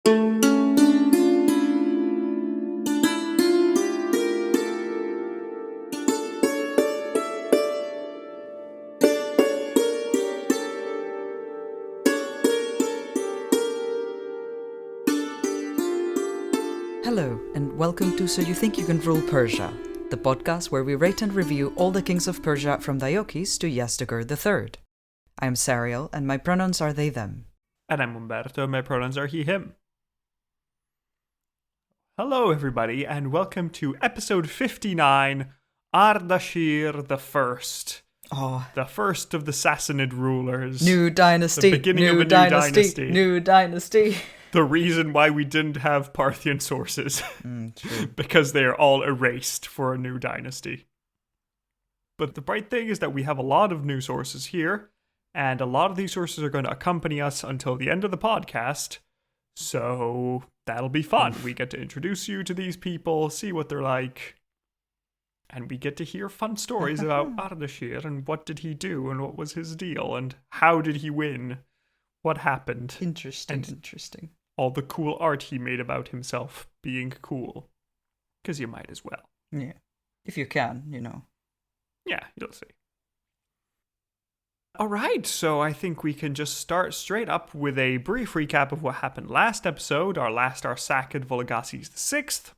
Hello, and welcome to So You Think You Can Rule Persia, the podcast where we rate and review all the kings of Persia from Diocles to Yazdegerd III. I am Sariel, and my pronouns are they, them. And I'm Umberto, and my pronouns are he, him. Hello, everybody, and welcome to episode 59, Ardashir I. Oh, The first of the Sassanid rulers. new dynasty, The beginning of a new dynasty. New dynasty. The reason why we didn't have Parthian sources. True. Because they are all erased for a new dynasty. But the bright thing is that we have a lot of new sources here, and a lot of these sources are going to accompany us until the end of the podcast. So that'll be fun. We get to introduce you to these people, see what they're like, and we get to hear fun stories about Ardashir and what did he do and what was his deal and how did he win, what happened. Interesting. All the cool art he made about himself being cool. Because you might as well. Yeah. If you can, Yeah, you'll see. Alright, so I think we can just start straight up with a brief recap of what happened last episode, our last Arsacid, Vologases VI.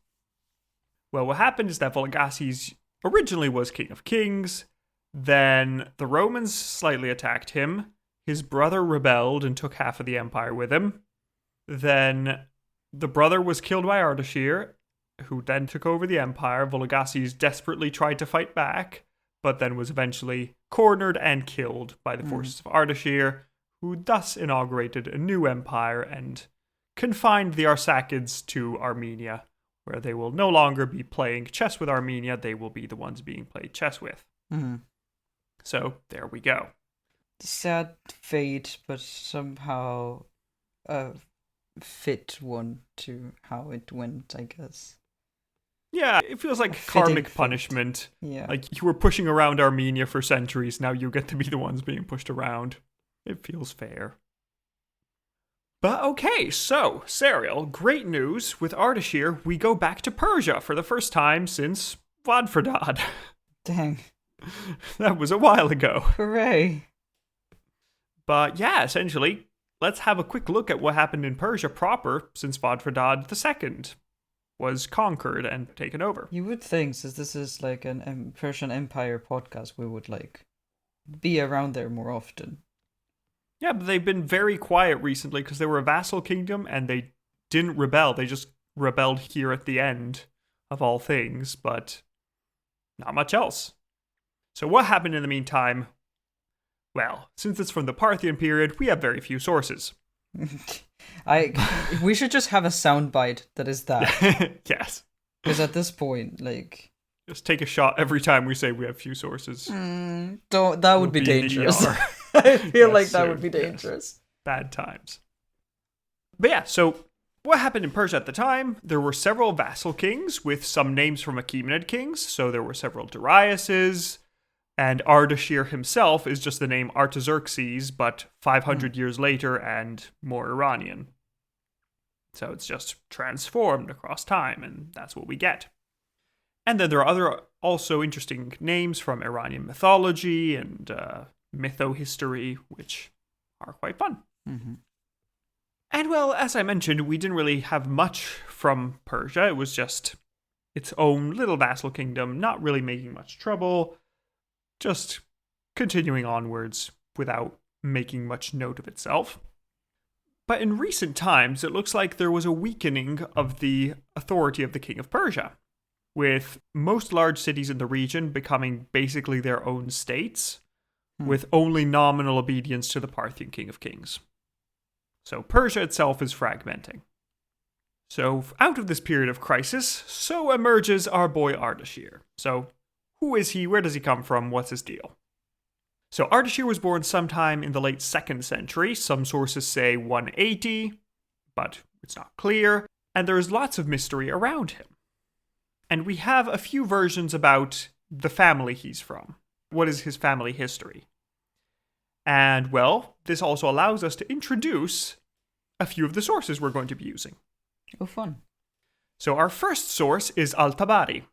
Well, what happened is that Vologases originally was king of kings, then the Romans slightly attacked him, his brother rebelled and took half of the empire with him. Then the brother was killed by Ardashir, who then took over the empire. Vologases desperately tried to fight back, but then was eventually cornered and killed by the forces of Ardashir, who thus inaugurated a new empire and confined the Arsacids to Armenia, where they will no longer be playing chess with Armenia, they will be the ones being played chess with. Mm-hmm. So, there we go. Sad fate, but somehow a fit one to how it went, I guess. Yeah, it feels like karmic punishment. Yeah. Like you were pushing around Armenia for centuries, now you get to be the ones being pushed around. It feels fair. But okay, so, Sariel, great news. With Ardashir, we go back to Persia for the first time since Vadfredad. Dang. That was a while ago. Hooray. But yeah, essentially, let's have a quick look at what happened in Persia proper since Vadfredad II was conquered and taken over. You would think, since this is like an Persian Empire podcast, we would be around there more often. Yeah, but they've been very quiet recently because they were a vassal kingdom and they didn't rebel. They just rebelled here at the end of all things, but not much else. So what happened in the meantime? Well, since it's from the Parthian period, we have very few sources. We should just have a soundbite that is that. Yes. Because at this point, just take a shot every time we say we have few sources. That would be dangerous. I feel like that would be dangerous. Yes. Bad times. But yeah, so what happened in Persia at the time? There were several vassal kings with some names from Achaemenid kings. So there were several Dariuses, and Ardashir himself is just the name Artaxerxes, but 500 years later and more Iranian. So it's just transformed across time, and that's what we get. And then there are other also interesting names from Iranian mythology and mytho-history, which are quite fun. Mm-hmm. And well, as I mentioned, we didn't really have much from Persia. It was just its own little vassal kingdom, not really making much trouble, just continuing onwards without making much note of itself. But in recent times, it looks like there was a weakening of the authority of the king of Persia, with most large cities in the region becoming basically their own states, with only nominal obedience to the Parthian king of kings. So Persia itself is fragmenting. So out of this period of crisis, so emerges our boy Ardashir. So who is he? Where does he come from? What's his deal? So Ardashir was born sometime in the late 2nd century. Some sources say 180, but it's not clear. And there's lots of mystery around him. And we have a few versions about the family he's from. What is his family history? And, well, this also allows us to introduce a few of the sources we're going to be using. Oh, fun. So our first source is Al-Tabari,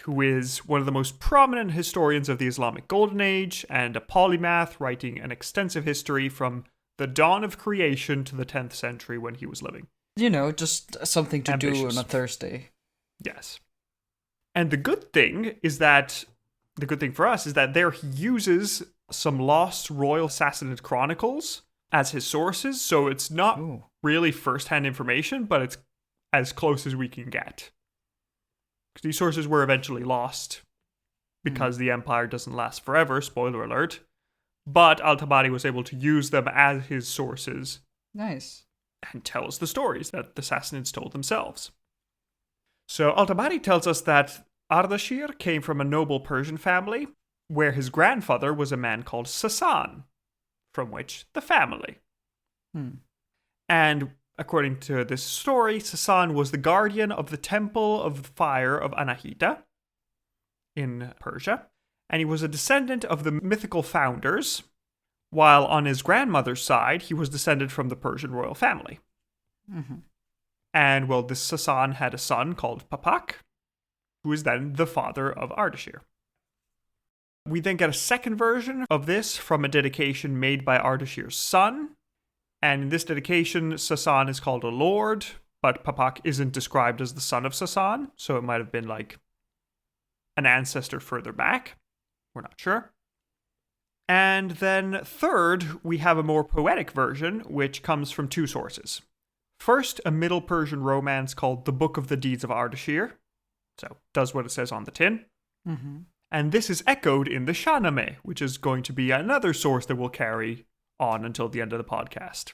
who is one of the most prominent historians of the Islamic Golden Age and a polymath writing an extensive history from the dawn of creation to the 10th century when he was living. Just something to do on a Thursday. Yes. And the good thing for us is that there he uses some lost royal Sassanid chronicles as his sources, so it's not really first-hand information, but it's as close as we can get. Because these sources were eventually lost because the empire doesn't last forever, spoiler alert. But Al-Tabari was able to use them as his sources. Nice. And tells the stories that the Sassanids told themselves. So Al-Tabari tells us that Ardashir came from a noble Persian family, where his grandfather was a man called Sassan, from which the family. And according to this story, Sassan was the guardian of the Temple of the Fire of Anahita in Persia, and he was a descendant of the mythical founders, while on his grandmother's side, he was descended from the Persian royal family. And, well, this Sassan had a son called Papak, who is then the father of Ardashir. We then get a second version of this from a dedication made by Ardashir's son. And in this dedication, Sassan is called a lord, but Papak isn't described as the son of Sassan, so it might have been like an ancestor further back. We're not sure. And then third, we have a more poetic version, which comes from two sources. First, a Middle Persian romance called The Book of the Deeds of Ardashir. So, does what it says on the tin. And this is echoed in the Shahnameh, which is going to be another source that we'll carry on until the end of the podcast.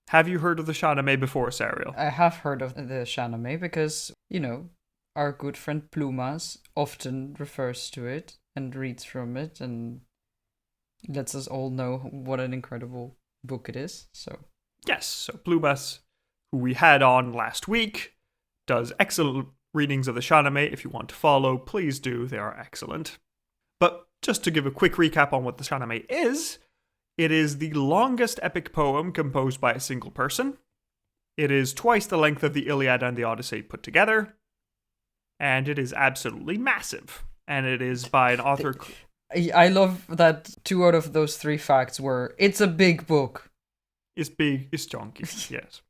Have you heard of the Shahnameh before, Sariel? I have heard of the Shahnameh because, our good friend Plumas often refers to it and reads from it and lets us all know what an incredible book it is. So yes, so Plumas, who we had on last week, does excellent readings of the Shahnameh. If you want to follow, please do. They are excellent. But just to give a quick recap on what the Shahnameh is, it is the longest epic poem composed by a single person. It is twice the length of the Iliad and the Odyssey put together. And it is absolutely massive. And it is by an author... I love that 2 out of those 3 facts were, it's a big book. It's big, it's chunky, yes.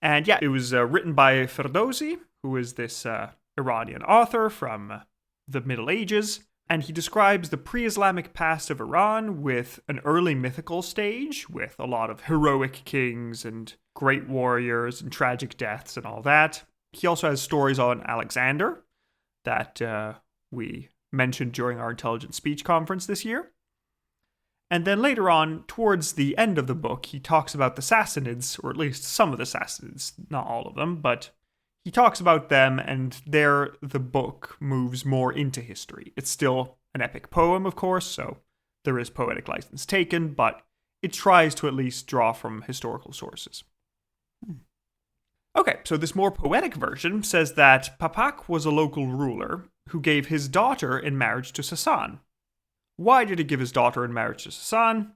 And yeah, it was written by Ferdowsi, who is this Iranian author from the Middle Ages. And he describes the pre-Islamic past of Iran with an early mythical stage, with a lot of heroic kings and great warriors and tragic deaths and all that. He also has stories on Alexander that we mentioned during our Intelligent Speech conference this year. And then later on, towards the end of the book, he talks about the Sassanids, or at least some of the Sassanids, not all of them, but he talks about them, and there the book moves more into history. It's still an epic poem, of course, so there is poetic license taken, but it tries to at least draw from historical sources. Okay, so this more poetic version says that Papak was a local ruler who gave his daughter in marriage to Sassan. Why did he give his daughter in marriage to Sassan?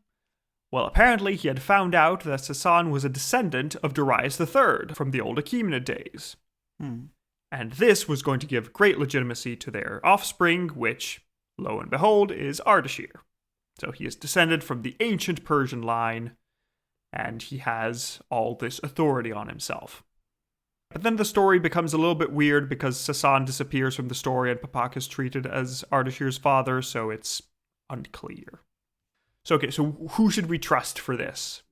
Well, apparently he had found out that Sassan was a descendant of Darius III from the old Achaemenid days. And this was going to give great legitimacy to their offspring, which, lo and behold, is Ardashir. So he is descended from the ancient Persian line, and he has all this authority on himself. But then the story becomes a little bit weird because Sassan disappears from the story and Papak is treated as Ardashir's father, so it's unclear. So who should we trust for this?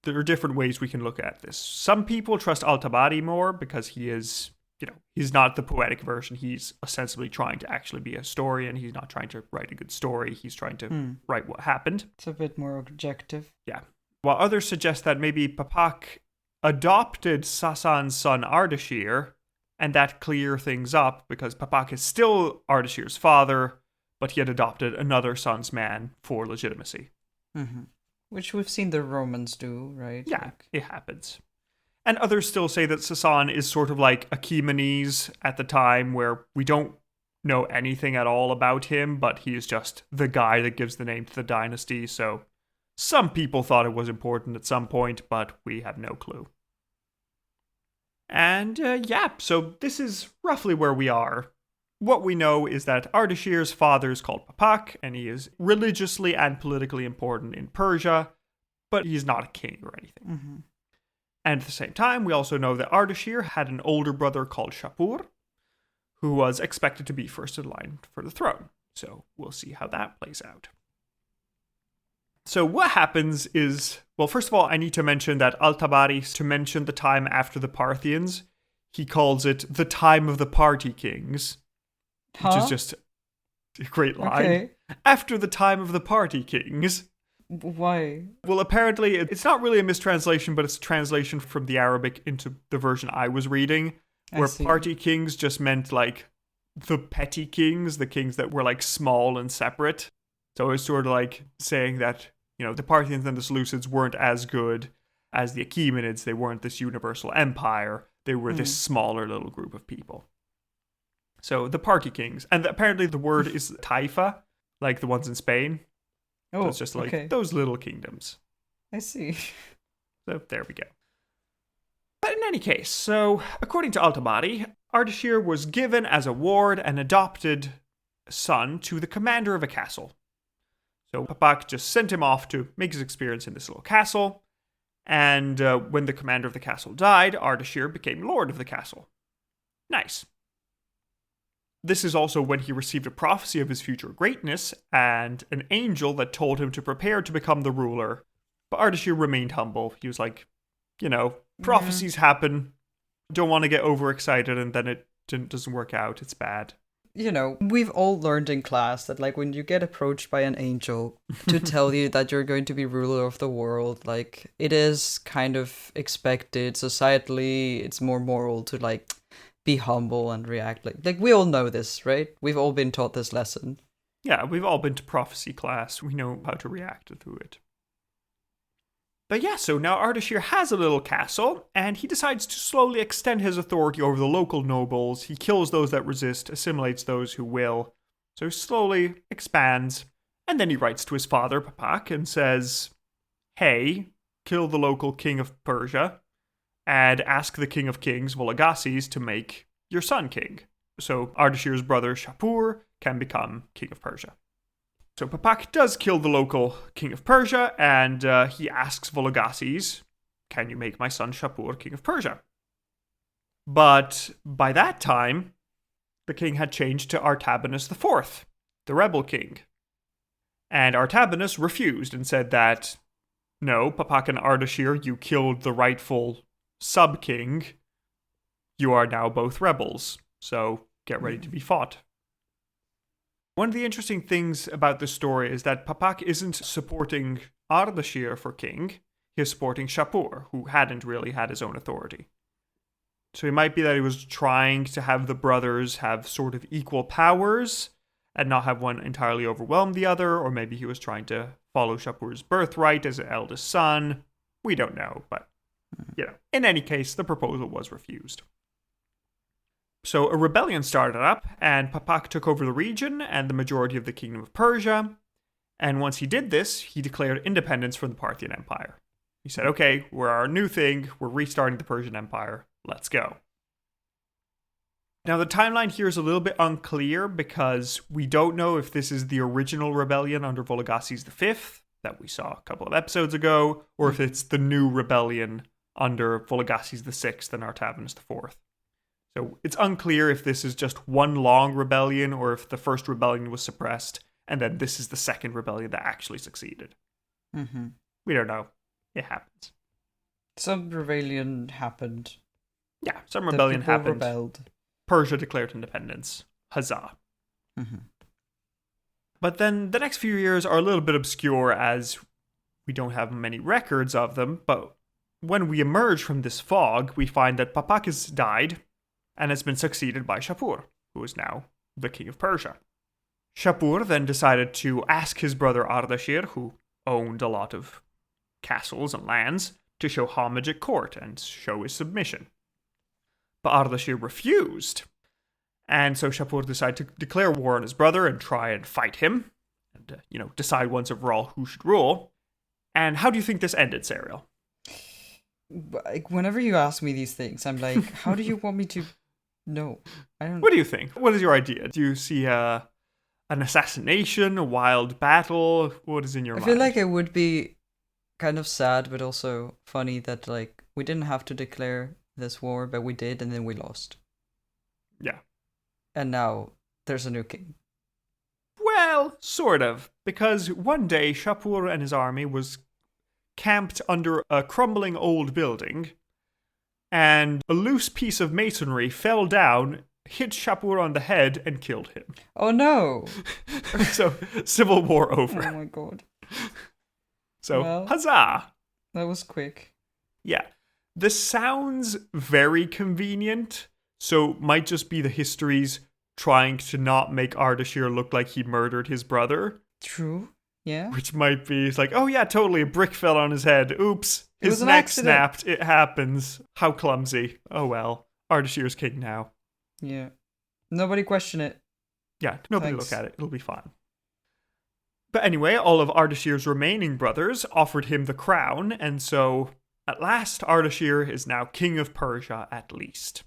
There are different ways we can look at this. Some people trust Al-Tabari more because he is, he's not the poetic version. He's ostensibly trying to actually be a historian. He's not trying to write a good story. He's trying to write what happened. It's a bit more objective. Yeah. While others suggest that maybe Papak adopted Sassan's son Ardashir, and that clear things up because Papak is still Ardashir's father, but he had adopted another son's man for legitimacy. Which we've seen the Romans do, right? Yeah, it happens. And others still say that Sassan is sort of like Achaemenes at the time, where we don't know anything at all about him, but he is just the guy that gives the name to the dynasty, so Some people thought it was important at some point, but we have no clue. And so this is roughly where we are. What we know is that Ardashir's father is called Papak, and he is religiously and politically important in Persia, but he's not a king or anything. Mm-hmm. And at the same time, we also know that Ardashir had an older brother called Shapur, who was expected to be first in line for the throne. So we'll see how that plays out. So what happens is, well, first of all, I need to mention that Al-Tabari, to mention the time after the Parthians, he calls it the time of the party kings, which is just a great line. Okay. After the time of the party kings. Why? Well, apparently, it's not really a mistranslation, but it's a translation from the Arabic into the version I was reading, where party kings just meant like the petty kings, the kings that were like small and separate. So it's sort of like saying that, the Parthians and the Seleucids weren't as good as the Achaemenids. They weren't this universal empire. They were this smaller little group of people. So the party kings. And apparently the word is taifa, like the ones in Spain. Oh, so it's just like those little kingdoms. I see. So there we go. But in any case, so according to Al-Tabari, Ardashir was given as a ward an adopted son to the commander of a castle. So Papak just sent him off to make his experience in this little castle. And when the commander of the castle died, Ardashir became lord of the castle. Nice. This is also when he received a prophecy of his future greatness and an angel that told him to prepare to become the ruler. But Ardashir remained humble. He was like, prophecies happen. Don't want to get overexcited and then it doesn't work out. It's bad. We've all learned in class that, like, when you get approached by an angel to tell you that you're going to be ruler of the world, like, it is kind of expected. Societally, it's more moral to, like, be humble and react. Like we all know this, right? We've all been taught this lesson. Yeah, we've all been to prophecy class. We know how to react to it. But yeah, so now Ardashir has a little castle, and he decides to slowly extend his authority over the local nobles. He kills those that resist, assimilates those who will. So he slowly expands, and then he writes to his father, Papak, and says, hey, kill the local king of Persia, and ask the king of kings, Vologases, to make your son king. So Ardashir's brother, Shapur, can become king of Persia. So Papak does kill the local king of Persia, and he asks Vologases, can you make my son Shapur king of Persia? But by that time, the king had changed to Artabanus IV, the rebel king. And Artabanus refused and said that, no, Papak and Ardashir, you killed the rightful sub-king. You are now both rebels, so get ready to be fought. One of the interesting things about this story is that Papak isn't supporting Ardashir for king, he's supporting Shapur, who hadn't really had his own authority. So it might be that he was trying to have the brothers have sort of equal powers and not have one entirely overwhelm the other, or maybe he was trying to follow Shapur's birthright as an eldest son. We don't know, but, in any case, the proposal was refused. So a rebellion started up, and Papak took over the region and the majority of the kingdom of Persia. And once he did this, he declared independence from the Parthian Empire. He said, okay, we're our new thing, we're restarting the Persian Empire, let's go. Now the timeline here is a little bit unclear because we don't know if this is the original rebellion under Vologases V that we saw a couple of episodes ago, or if it's the new rebellion under Vologases VI and Artabanus IV. So it's unclear if this is just one long rebellion or if the first rebellion was suppressed and then this is the second rebellion that actually succeeded. Mm-hmm. We don't know. It happens. Some rebellion happened. Yeah, some rebellion happened. Rebelled. Persia declared independence. Huzzah. Mm-hmm. But then the next few years are a little bit obscure as we don't have many records of them, but when we emerge from this fog, we find that Papak has died and has been succeeded by Shapur, who is now the king of Persia. Shapur then decided to ask his brother Ardashir, who owned a lot of castles and lands, to show homage at court and show his submission. But Ardashir refused, and so Shapur decided to declare war on his brother and try and fight him, and decide once and for all who should rule. And how do you think this ended, Serial? Like, whenever you ask me these things, I'm like, how do you want me to know? I don't. What do you think? What is your idea? Do you see an assassination, a wild battle? What is in your I mind? feel like it would be kind of sad, but also funny that like we didn't have to declare this war, but we did, and then we lost. Yeah. And now there's a new king. Well, sort of. Because one day Shapur and his army was camped under a crumbling old building, and a loose piece of masonry fell down, hit Shapur on the head, and killed him. Oh no! So, civil war over. Oh my god. So, Well, huzzah! that was quick. Yeah. This sounds very convenient, so might just be the histories trying to not make Ardashir look like he murdered his brother. True. Yeah. Which might be, it's like, oh yeah, totally, a brick fell on his head. Oops. It was His an neck accident. snapped. It happens. How clumsy. Oh well. Ardashir's king now. Yeah. Nobody question it. Yeah, nobody Thanks. look at it. It'll be fine. But anyway, all of Ardashir's remaining brothers offered him the crown, and so at last Ardashir is now king of Persia at least.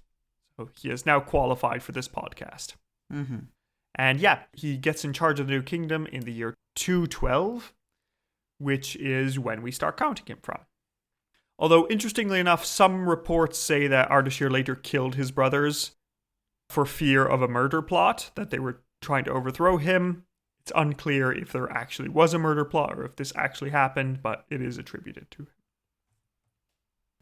So he is now qualified for this podcast. Mm-hmm. And yeah, he gets in charge of the new kingdom in the year 212, which is when we start counting him from. Although, interestingly enough, some reports say that Ardashir later killed his brothers for fear of a murder plot, that they were trying to overthrow him. It's unclear if there actually was a murder plot or if this actually happened, but it is attributed to him.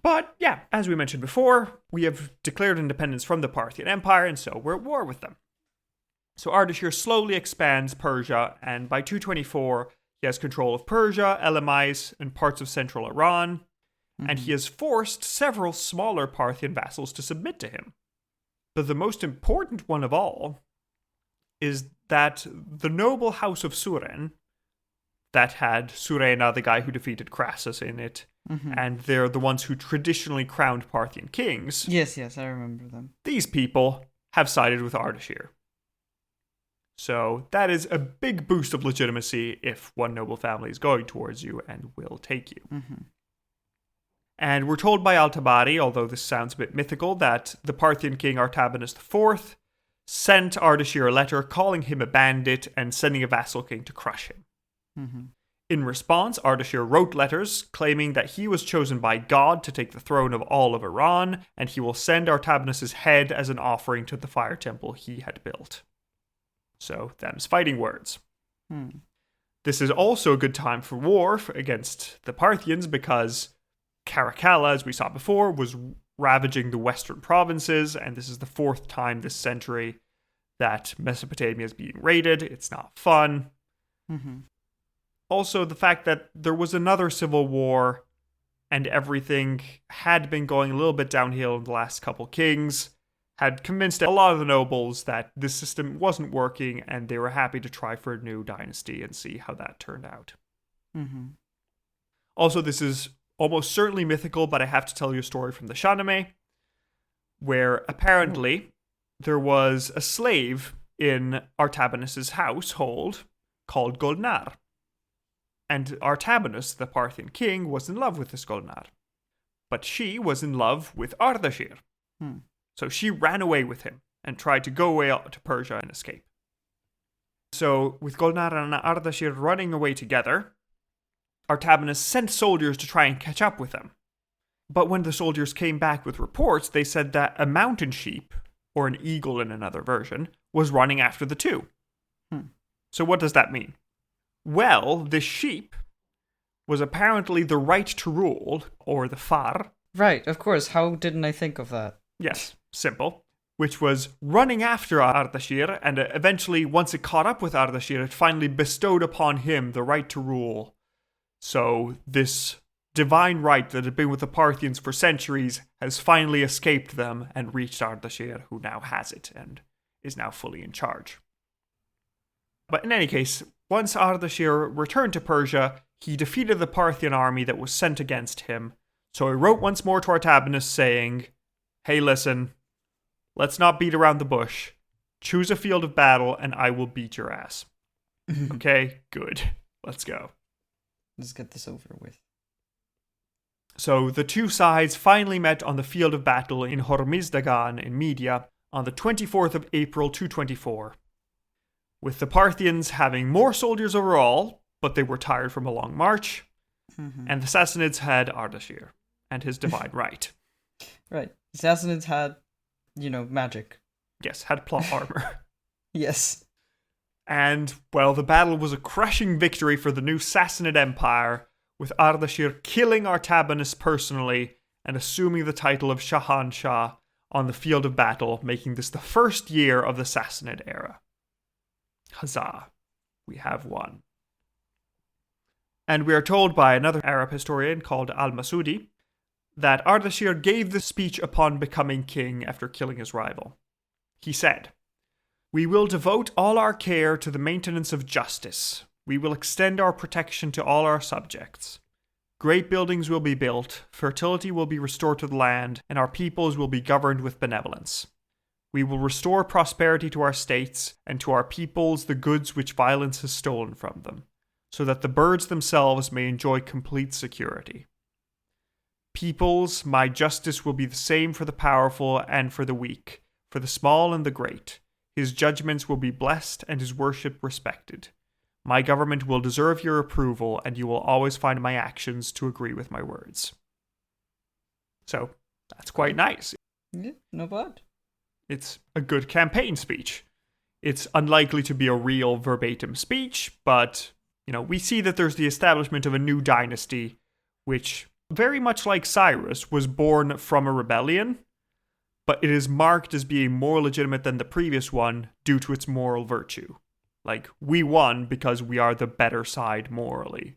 But yeah, as we mentioned before, we have declared independence from the Parthian Empire, and so we're at war with them. So Ardashir slowly expands Persia, and by 224, he has control of Persia, Elamites, and parts of central Iran, and he has forced several smaller Parthian vassals to submit to him. But the most important one of all is that the noble house of Suren, that had Surena, the guy who defeated Crassus, in it, and they're the ones who traditionally crowned Parthian kings. Yes, I remember them. These people have sided with Ardashir. So that is a big boost of legitimacy if one noble family is going towards you and will take you. Mm-hmm. And we're told by Al-Tabari, although this sounds a bit mythical, that the Parthian king Artabanus IV sent Ardashir a letter calling him a bandit and sending a vassal king to crush him. Mm-hmm. In response, Ardashir wrote letters claiming that he was chosen by God to take the throne of all of Iran, and he will send Artabanus' head as an offering to the fire temple he had built. So, them's fighting words. This is also a good time for war against the Parthians because Caracalla, as we saw before, was ravaging the western provinces, and this is the fourth time this century that Mesopotamia is being raided. It's not fun. Mm-hmm. Also, the fact that there was another civil war and everything had been going a little bit downhill in the last couple kings had convinced a lot of the nobles that this system wasn't working, and they were happy to try for a new dynasty and see how that turned out. Mm-hmm. Also, this is almost certainly mythical, but I have to tell you a story from the Shahnameh, where apparently there was a slave in Artabanus' household called Golnar. And Artabanus, the Parthian king, was in love with this Golnar. But she was in love with Ardashir. So she ran away with him and tried to go away to Persia and escape. So, with Golnar and Ardashir running away together, Artabanus sent soldiers to try and catch up with them. But when the soldiers came back with reports, they said that a mountain sheep, or an eagle in another version, was running after the two. So what does that mean? Well, this sheep was apparently the right to rule, or the far. Right, of course. How didn't I think of that? Yes, simple. Which was running after Ardashir, and eventually, once it caught up with Ardashir, it finally bestowed upon him the right to rule. So this divine right that had been with the Parthians for centuries has finally escaped them and reached Ardashir, who now has it and is now fully in charge. But in any case, once Ardashir returned to Persia, he defeated the Parthian army that was sent against him. So he wrote once more to Artabanus saying, "Hey, listen, let's not beat around the bush. Choose a field of battle and I will beat your ass." Okay, good. Let's go. Let's get this over with. So the two sides finally met on the field of battle in Hormizdagan in Media on the 24th of April 224, with the Parthians having more soldiers overall, but they were tired from a long march, and the Sassanids had Ardashir and his divine right. Right. Sassanids had, magic. Yes, had plot armor. Yes. And, well, the battle was a crushing victory for the new Sassanid Empire, with Ardashir killing Artabanus personally and assuming the title of Shahan Shah on the field of battle, making this the first year of the Sassanid era. Huzzah, we have won. And we are told by another Arab historian called Al-Masudi that Ardashir gave the speech upon becoming king after killing his rival. He said, "We will devote all our care to the maintenance of justice. We will extend our protection to all our subjects. Great buildings will be built, fertility will be restored to the land, and our peoples will be governed with benevolence. We will restore prosperity to our states, and to our peoples the goods which violence has stolen from them, so that the birds themselves may enjoy complete security. Peoples, my justice will be the same for the powerful and for the weak, for the small and the great. His judgments will be blessed and his worship respected. My government will deserve your approval, and you will always find my actions to agree with my words." So, that's quite nice. Yeah, no bad. It's a good campaign speech. It's unlikely to be a real verbatim speech, but, we see that there's the establishment of a new dynasty, which, very much like Cyrus, was born from a rebellion, but it is marked as being more legitimate than the previous one due to its moral virtue. Like, we won because we are the better side morally.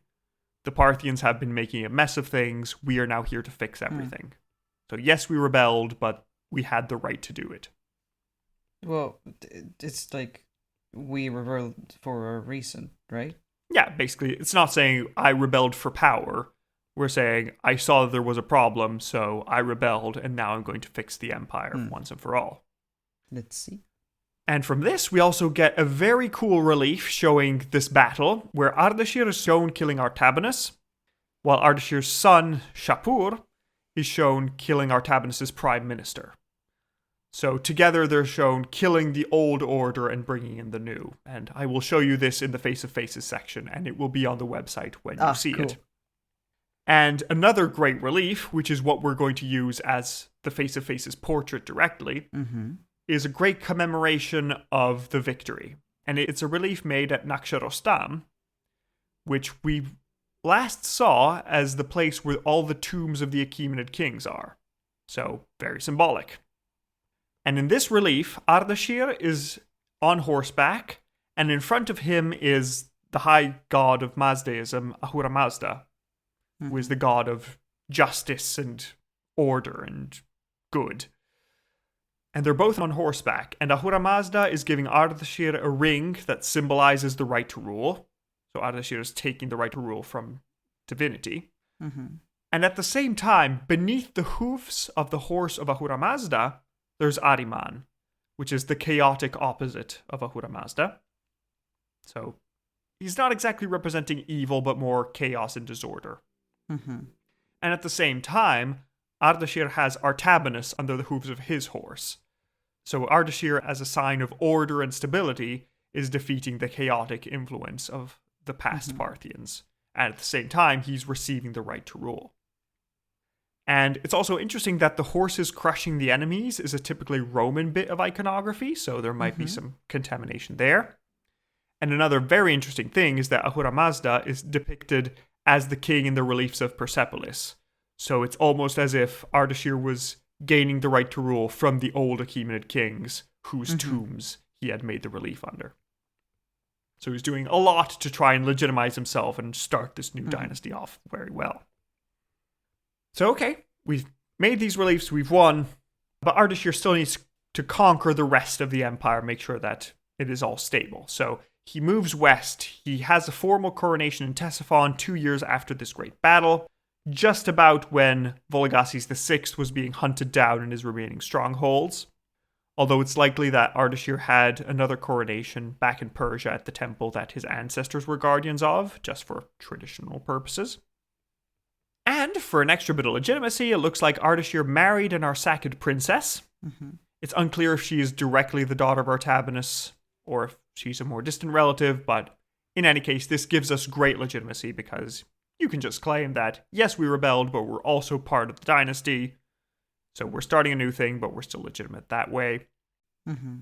The Parthians have been making a mess of things. We are now here to fix everything. So yes, we rebelled, but we had the right to do it. Well, it's like we rebelled for a reason, right? Yeah, basically, it's not saying I rebelled for power. We're saying I saw that there was a problem, so I rebelled, and now I'm going to fix the empire once and for all. Let's see. And from this, we also get a very cool relief showing this battle, where Ardashir is shown killing Artabanus, while Ardashir's son, Shapur, is shown killing Artabanus' prime minister. So together they're shown killing the old order and bringing in the new. And I will show you this in the Face of Faces section, and it will be on the website when you see it. And another great relief, which is what we're going to use as the Face of Faces portrait directly, is a great commemoration of the victory. And it's a relief made at Nakhsha-Rostam, which we last saw as the place where all the tombs of the Achaemenid kings are. So, very symbolic. And in this relief, Ardashir is on horseback, and in front of him is the high god of Mazdaism, Ahura Mazda, who is the god of justice and order and good. And they're both on horseback, and Ahura Mazda is giving Ardashir a ring that symbolizes the right to rule. So Ardashir is taking the right to rule from divinity. And at the same time, beneath the hoofs of the horse of Ahura Mazda, there's Ahriman, which is the chaotic opposite of Ahura Mazda. So he's not exactly representing evil, but more chaos and disorder. And at the same time, Ardashir has Artabanus under the hooves of his horse. So Ardashir, as a sign of order and stability, is defeating the chaotic influence of the past Parthians. And at the same time, he's receiving the right to rule. And it's also interesting that the horses crushing the enemies is a typically Roman bit of iconography, so there might be some contamination there. And another very interesting thing is that Ahura Mazda is depicted as the king in the reliefs of Persepolis. So it's almost as if Ardashir was gaining the right to rule from the old Achaemenid kings, whose tombs he had made the relief under. So he's doing a lot to try and legitimize himself and start this new dynasty off very well. So okay, we've made these reliefs, we've won, but Ardashir still needs to conquer the rest of the empire, make sure that it is all stable. So he moves west. He has a formal coronation in Ctesiphon 2 years after this great battle, just about when Vologases VI was being hunted down in his remaining strongholds. Although it's likely that Ardashir had another coronation back in Persia at the temple that his ancestors were guardians of, just for traditional purposes. And for an extra bit of legitimacy, it looks like Ardashir married an Arsacid princess. Mm-hmm. It's unclear if she is directly the daughter of Artabanus or if she's a more distant relative, but in any case, this gives us great legitimacy because you can just claim that, yes, we rebelled, but we're also part of the dynasty. So we're starting a new thing, but we're still legitimate that way. Mm-hmm.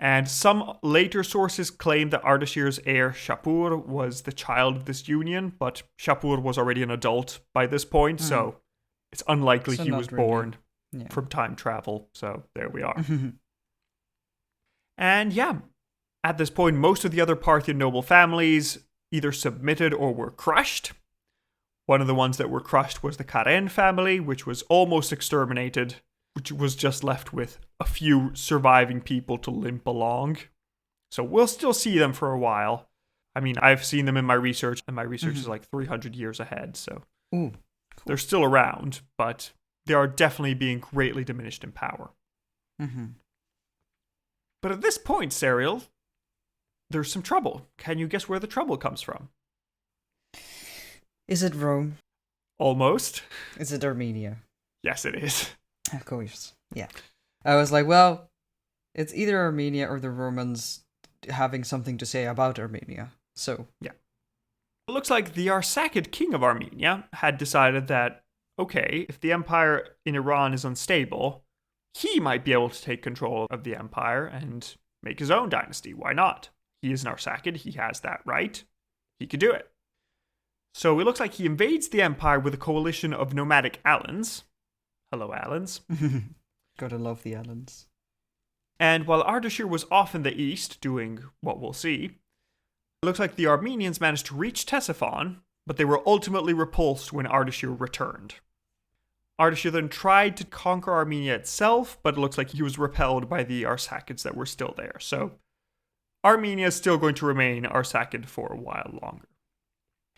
And some later sources claim that Ardashir's heir, Shapur, was the child of this union, but Shapur was already an adult by this point, so it's unlikely So he not was really. born Yeah. from time travel. So there we are. And yeah, at this point, most of the other Parthian noble families either submitted or were crushed. One of the ones that were crushed was the Karen family, which was almost exterminated, which was just left with a few surviving people to limp along. So we'll still see them for a while. I mean, I've seen them in my research, and my research is like 300 years ahead, so Ooh, they're still around, but they are definitely being greatly diminished in power. Mm-hmm. But at this point, Serial, there's some trouble. Can you guess where the trouble comes from? Is it Rome? Almost. Is it Armenia? Yes, it is. Of course. Yeah. I was like, well, it's either Armenia or the Romans having something to say about Armenia. So, yeah. It looks like the Arsacid king of Armenia had decided that, okay, if the empire in Iran is unstable, he might be able to take control of the empire and make his own dynasty. Why not? He is an Arsacid. He has that right. He could do it. So it looks like he invades the empire with a coalition of nomadic Alans. Hello, Alans. Gotta love the Allens. And while Ardashir was off in the east doing what we'll see, it looks like the Armenians managed to reach Ctesiphon, but they were ultimately repulsed when Ardashir returned. Ardashir then tried to conquer Armenia itself, but it looks like he was repelled by the Arsacids that were still there. So Armenia is still going to remain Arsacid for a while longer.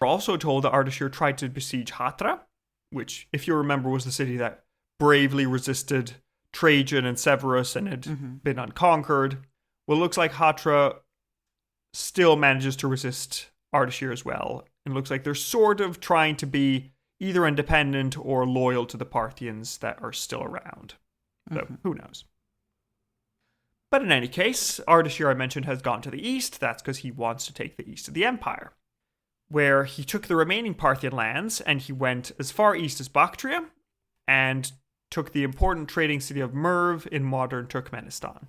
We're also told that Ardashir tried to besiege Hatra, which, if you remember, was the city that bravely resisted Trajan and Severus and had been unconquered. Well, it looks like Hatra still manages to resist Ardashir as well. And it looks like they're sort of trying to be either independent or loyal to the Parthians that are still around. So, who knows? But in any case, Ardashir, I mentioned, has gone to the east. That's because he wants to take the east of the empire, where he took the remaining Parthian lands and he went as far east as Bactria and took the important trading city of Merv in modern Turkmenistan.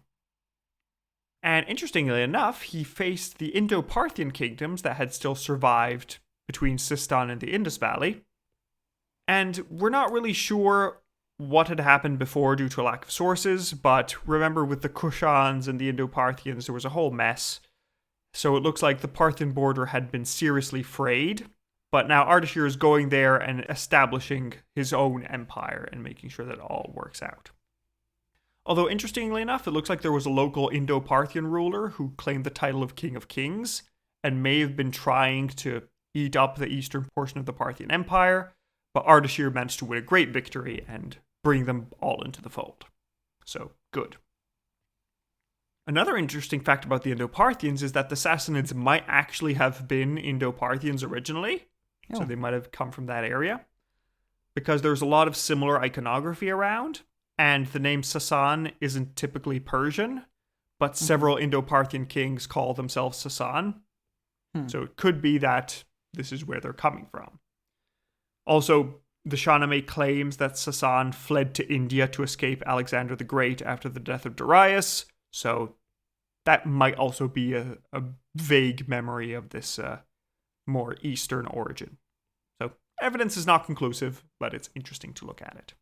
And interestingly enough, he faced the Indo-Parthian kingdoms that had still survived between Sistan and the Indus Valley. And we're not really sure what had happened before due to a lack of sources, but remember with the Kushans and the Indo-Parthians, there was a whole mess. So it looks like the Parthian border had been seriously frayed, but now Ardashir is going there and establishing his own empire and making sure that it all works out. Although interestingly enough, it looks like there was a local Indo-Parthian ruler who claimed the title of King of Kings and may have been trying to eat up the eastern portion of the Parthian Empire, but Ardashir managed to win a great victory and bring them all into the fold. So, good. Another interesting fact about the Indo-Parthians is that the Sassanids might actually have been Indo-Parthians originally. Oh. So they might have come from that area. Because there's a lot of similar iconography around, and the name Sassan isn't typically Persian, but several Indo-Parthian kings call themselves Sassan. So it could be that this is where they're coming from. Also, the Shahnameh claims that Sassan fled to India to escape Alexander the Great after the death of Darius, so that might also be a vague memory of this more Eastern origin. So evidence is not conclusive, but it's interesting to look at it.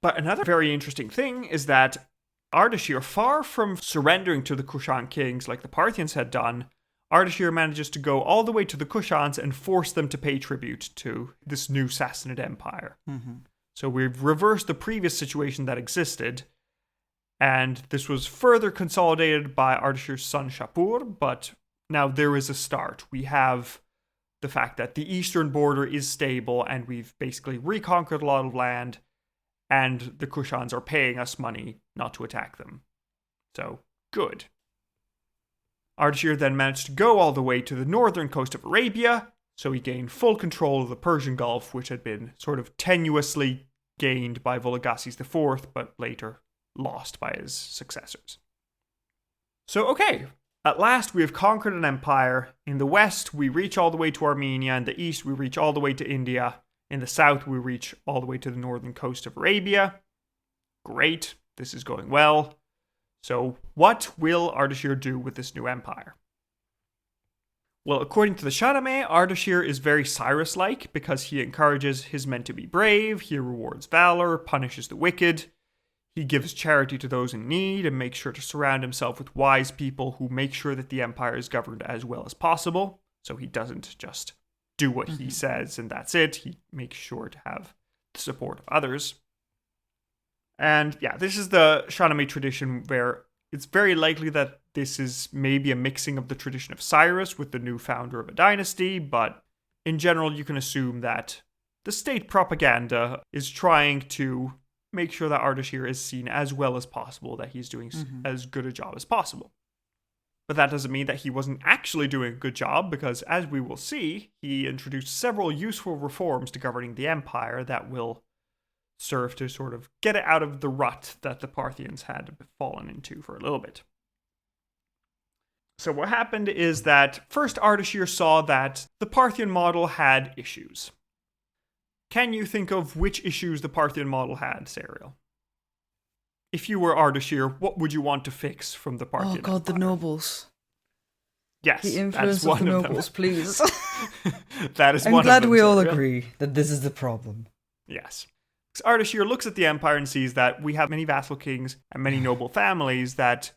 But another very interesting thing is that Ardashir, far from surrendering to the Kushan kings like the Parthians had done, Ardashir manages to go all the way to the Kushans and force them to pay tribute to this new Sassanid empire. So we've reversed the previous situation that existed, and this was further consolidated by Ardashir's son Shapur, but now there is a start. We have the fact that the eastern border is stable, and we've basically reconquered a lot of land, and the Kushans are paying us money not to attack them. So, good. Ardashir then managed to go all the way to the northern coast of Arabia, So he gained full control of the Persian Gulf, which had been sort of tenuously gained by Vologases IV, but later lost by his successors. So, okay, at last we have conquered an empire. In the west, we reach all the way to Armenia. In the east, we reach all the way to India. In the south, we reach all the way to the northern coast of Arabia. Great, this is going well. So, what will Ardashir do with this new empire? Well, according to the Shahnameh, Ardashir is very Cyrus-like because he encourages his men to be brave, he rewards valor, punishes the wicked, he gives charity to those in need, and makes sure to surround himself with wise people who make sure that the empire is governed as well as possible. So he doesn't just do what he says and that's it. He makes sure to have the support of others. And yeah, this is the Shahnameh tradition where it's very likely that this is maybe a mixing of the tradition of Cyrus with the new founder of a dynasty, but in general, you can assume that the state propaganda is trying to make sure that Ardashir is seen as well as possible, that he's doing as good a job as possible. But that doesn't mean that he wasn't actually doing a good job, because as we will see, he introduced several useful reforms to governing the empire that will serve to sort of get it out of the rut that the Parthians had fallen into for a little bit. So what happened is that first Ardashir saw that the Parthian model had issues. Can you think of which issues the Parthian model had, Serial? If you were Ardashir, what would you want to fix from the Parthian Oh god, Empire? the nobles. Yes, The influence that's of one the of nobles, them. please. That is I'm one glad of them, we all Serial. agree that this is the problem. Yes. Ardashir looks at the empire and sees that we have many vassal kings and many noble families that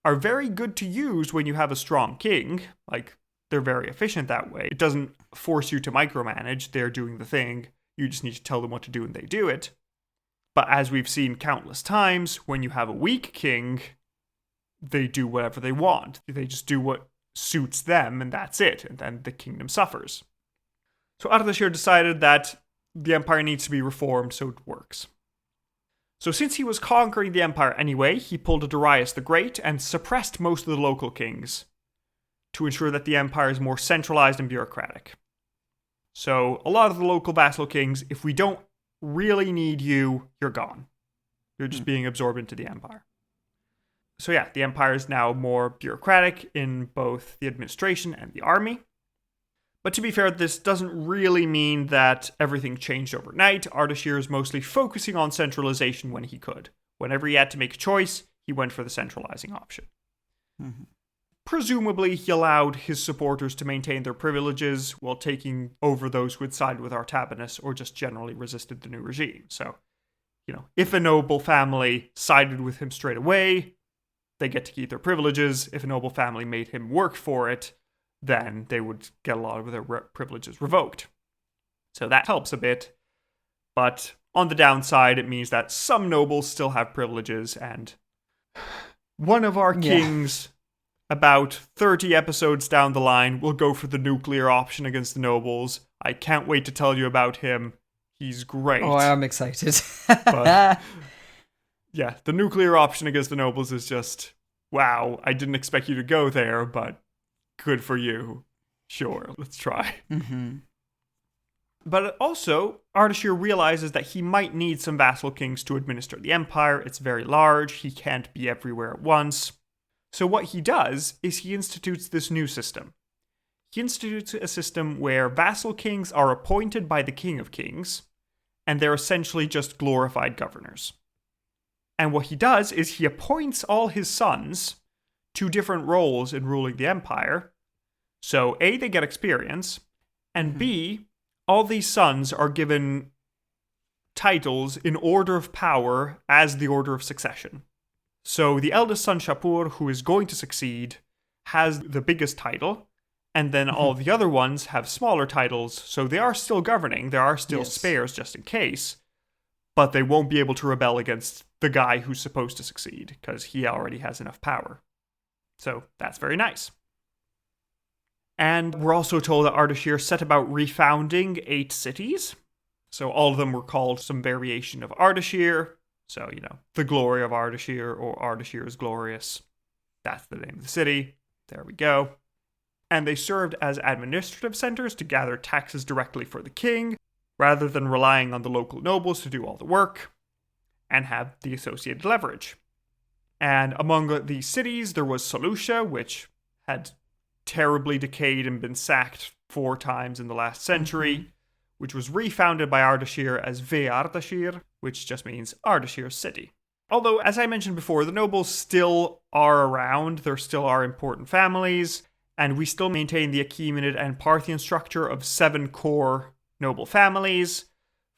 are very good to use when you have a strong king. Like, they're very efficient that way. It doesn't force you to micromanage. They're doing the thing. You just need to tell them what to do and they do it. But as we've seen countless times, when you have a weak king, they do whatever they want. They just do what suits them and that's it. And then the kingdom suffers. So Ardashir decided that the empire needs to be reformed so it works. So since he was conquering the empire anyway, he pulled a Darius the Great and suppressed most of the local kings to ensure that the empire is more centralized and bureaucratic. So a lot of the local vassal kings, if we don't really need you, you're gone. You're just being absorbed into the empire. So yeah, the empire is now more bureaucratic in both the administration and the army. But to be fair, this doesn't really mean that everything changed overnight. Ardashir is mostly focusing on centralization when he could. Whenever he had to make a choice, he went for the centralizing option. Presumably, he allowed his supporters to maintain their privileges while taking over those who had sided with Artabanus or just generally resisted the new regime. So, if a noble family sided with him straight away, they get to keep their privileges. If a noble family made him work for it, then they would get a lot of their privileges revoked. So that helps a bit. But on the downside, it means that some nobles still have privileges, and one of our kings, about 30 episodes down the line, will go for the nuclear option against the nobles. I can't wait to tell you about him. He's great. Oh, I'm excited. But, yeah, the nuclear option against the nobles is just, wow, I didn't expect you to go there, but good for you. Sure, let's try. But also, Ardashir realizes that he might need some vassal kings to administer the empire. It's very large. He can't be everywhere at once. So what he does is he institutes this new system. He institutes a system where vassal kings are appointed by the king of kings, and they're essentially just glorified governors. And what he does is he appoints all his sons to different roles in ruling the empire. So A, they get experience, and B, all these sons are given titles in order of power as the order of succession. So the eldest son, Shapur, who is going to succeed, has the biggest title, and then all the other ones have smaller titles, so they are still governing, there are still spares just in case, but they won't be able to rebel against the guy who's supposed to succeed, because he already has enough power. So that's very nice. And we're also told that Ardashir set about refounding 8 cities. So all of them were called some variation of Ardashir. So, the glory of Ardashir or Ardashir is glorious. That's the name of the city. There we go. and they served as administrative centers to gather taxes directly for the king, rather than relying on the local nobles to do all the work, and have the associated leverage. And among these cities, there was Seleucia, which had terribly decayed and been sacked 4 times in the last century, which was refounded by Ardashir as Ve Ardashir, which just means Ardashir's city. Although, as I mentioned before, the nobles still are around, there still are important families, and we still maintain the Achaemenid and Parthian structure of 7 core noble families,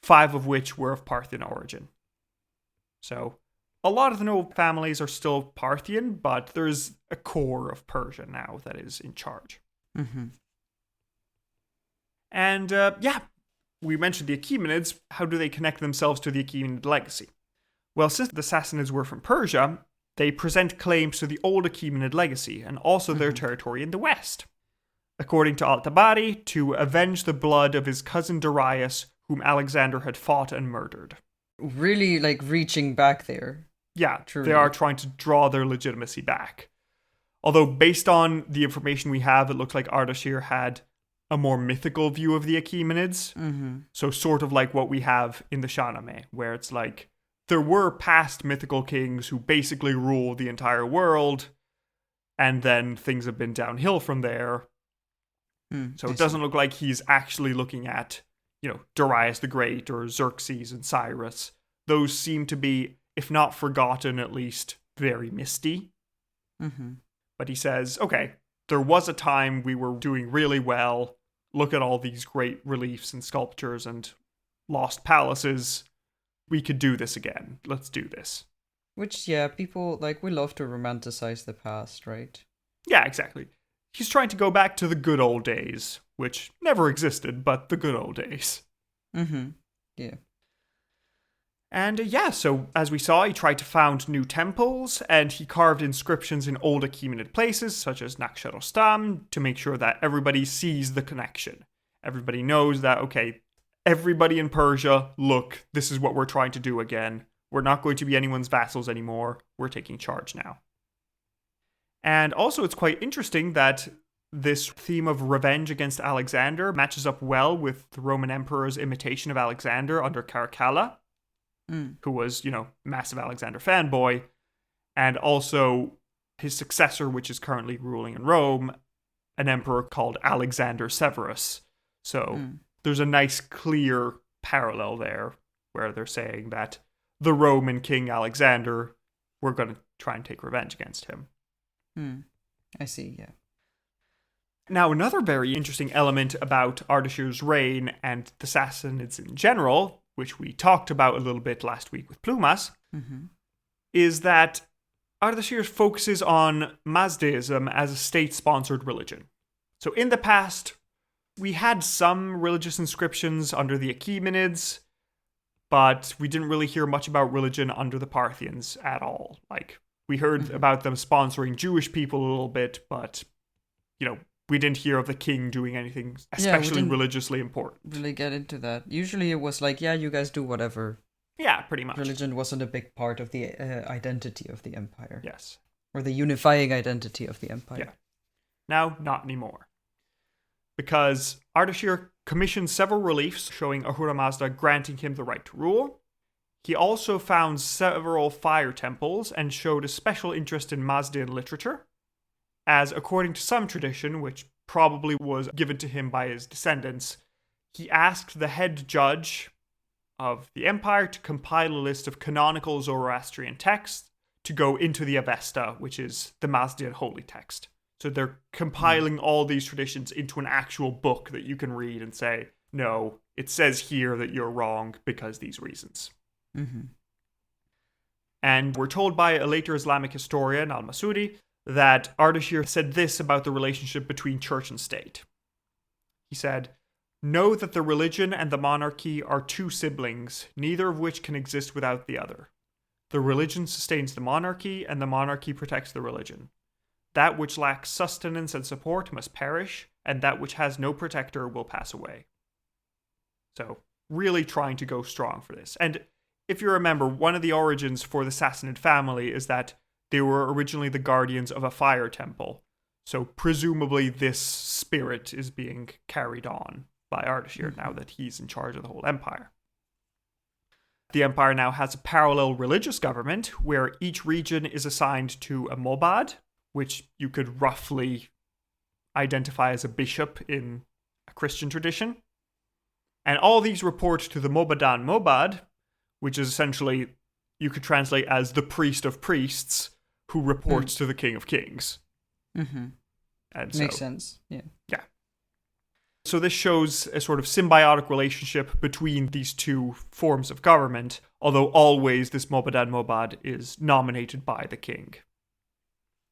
5 of which were of Parthian origin. So, a lot of the noble families are still Parthian, but there's a core of Persia now that is in charge. And we mentioned the Achaemenids. How do they connect themselves to the Achaemenid legacy? Well, since the Sassanids were from Persia, they present claims to the old Achaemenid legacy and also their territory in the west. According to Al-Tabari, to avenge the blood of his cousin Darius, whom Alexander had fought and murdered. Really, reaching back there. Yeah, Truly. They are trying to draw their legitimacy back. Although, based on the information we have, it looks like Ardashir had a more mythical view of the Achaemenids. So sort of like what we have in the Shahnameh, where it's like, there were past mythical kings who basically rule the entire world, and then things have been downhill from there. So it doesn't look like he's actually looking at, Darius the Great or Xerxes and Cyrus. Those seem to be, if not forgotten, at least very misty. But he says, okay, there was a time we were doing really well. Look at all these great reliefs and sculptures and lost palaces. We could do this again. Let's do this. Which, people, we love to romanticize the past, right? Yeah, exactly. He's trying to go back to the good old days, which never existed, but the good old days. Yeah. And so as we saw, he tried to found new temples, and he carved inscriptions in old Achaemenid places, such as Naxxarostam, to make sure that everybody sees the connection. Everybody knows that, okay, everybody in Persia, look, this is what we're trying to do again. We're not going to be anyone's vassals anymore. We're taking charge now. And also, it's quite interesting that this theme of revenge against Alexander matches up well with the Roman emperor's imitation of Alexander under Caracalla, who was, massive Alexander fanboy, and also his successor, which is currently ruling in Rome, an emperor called Alexander Severus. So there's a nice, clear parallel there, where they're saying that the Roman king Alexander, we're going to try and take revenge against him. I see, yeah. Now, another very interesting element about Ardashir's reign and the Sassanids in general, which we talked about a little bit last week with Plumas, is that Ardashir focuses on Mazdaism as a state-sponsored religion. So in the past, we had some religious inscriptions under the Achaemenids, but we didn't really hear much about religion under the Parthians at all. We heard about them sponsoring Jewish people a little bit, but, we didn't hear of the king doing anything especially religiously important. Really get into that. Usually it was you guys do whatever. Yeah, pretty much. Religion wasn't a big part of the identity of the empire. Yes. Or the unifying identity of the empire. Yeah. Now, not anymore. Because Ardashir commissioned several reliefs showing Ahura Mazda granting him the right to rule. He also found several fire temples and showed a special interest in Mazdaean literature, as according to some tradition, which probably was given to him by his descendants, he asked the head judge of the empire to compile a list of canonical Zoroastrian texts to go into the Avesta, which is the Mazdaean holy text. So they're compiling all these traditions into an actual book that you can read and say, no, it says here that you're wrong because these reasons. And we're told by a later Islamic historian, al-Masudi, that Ardashir said this about the relationship between church and state. He said, "Know that the religion and the monarchy are two siblings, neither of which can exist without the other. The religion sustains the monarchy, and the monarchy protects the religion. That which lacks sustenance and support must perish, and that which has no protector will pass away." So, really trying to go strong for this. And if you remember, one of the origins for the Sassanid family is that they were originally the guardians of a fire temple. So presumably this spirit is being carried on by Ardashir now that he's in charge of the whole empire. The empire now has a parallel religious government where each region is assigned to a mobad, which you could roughly identify as a bishop in a Christian tradition. And all these report to the Mobadan Mobad, which is essentially, you could translate as the priest of priests who reports to the king of kings. Mm-hmm. And Makes sense. Yeah. Yeah. So this shows a sort of symbiotic relationship between these two forms of government, although always this Mobadan Mobad is nominated by the king.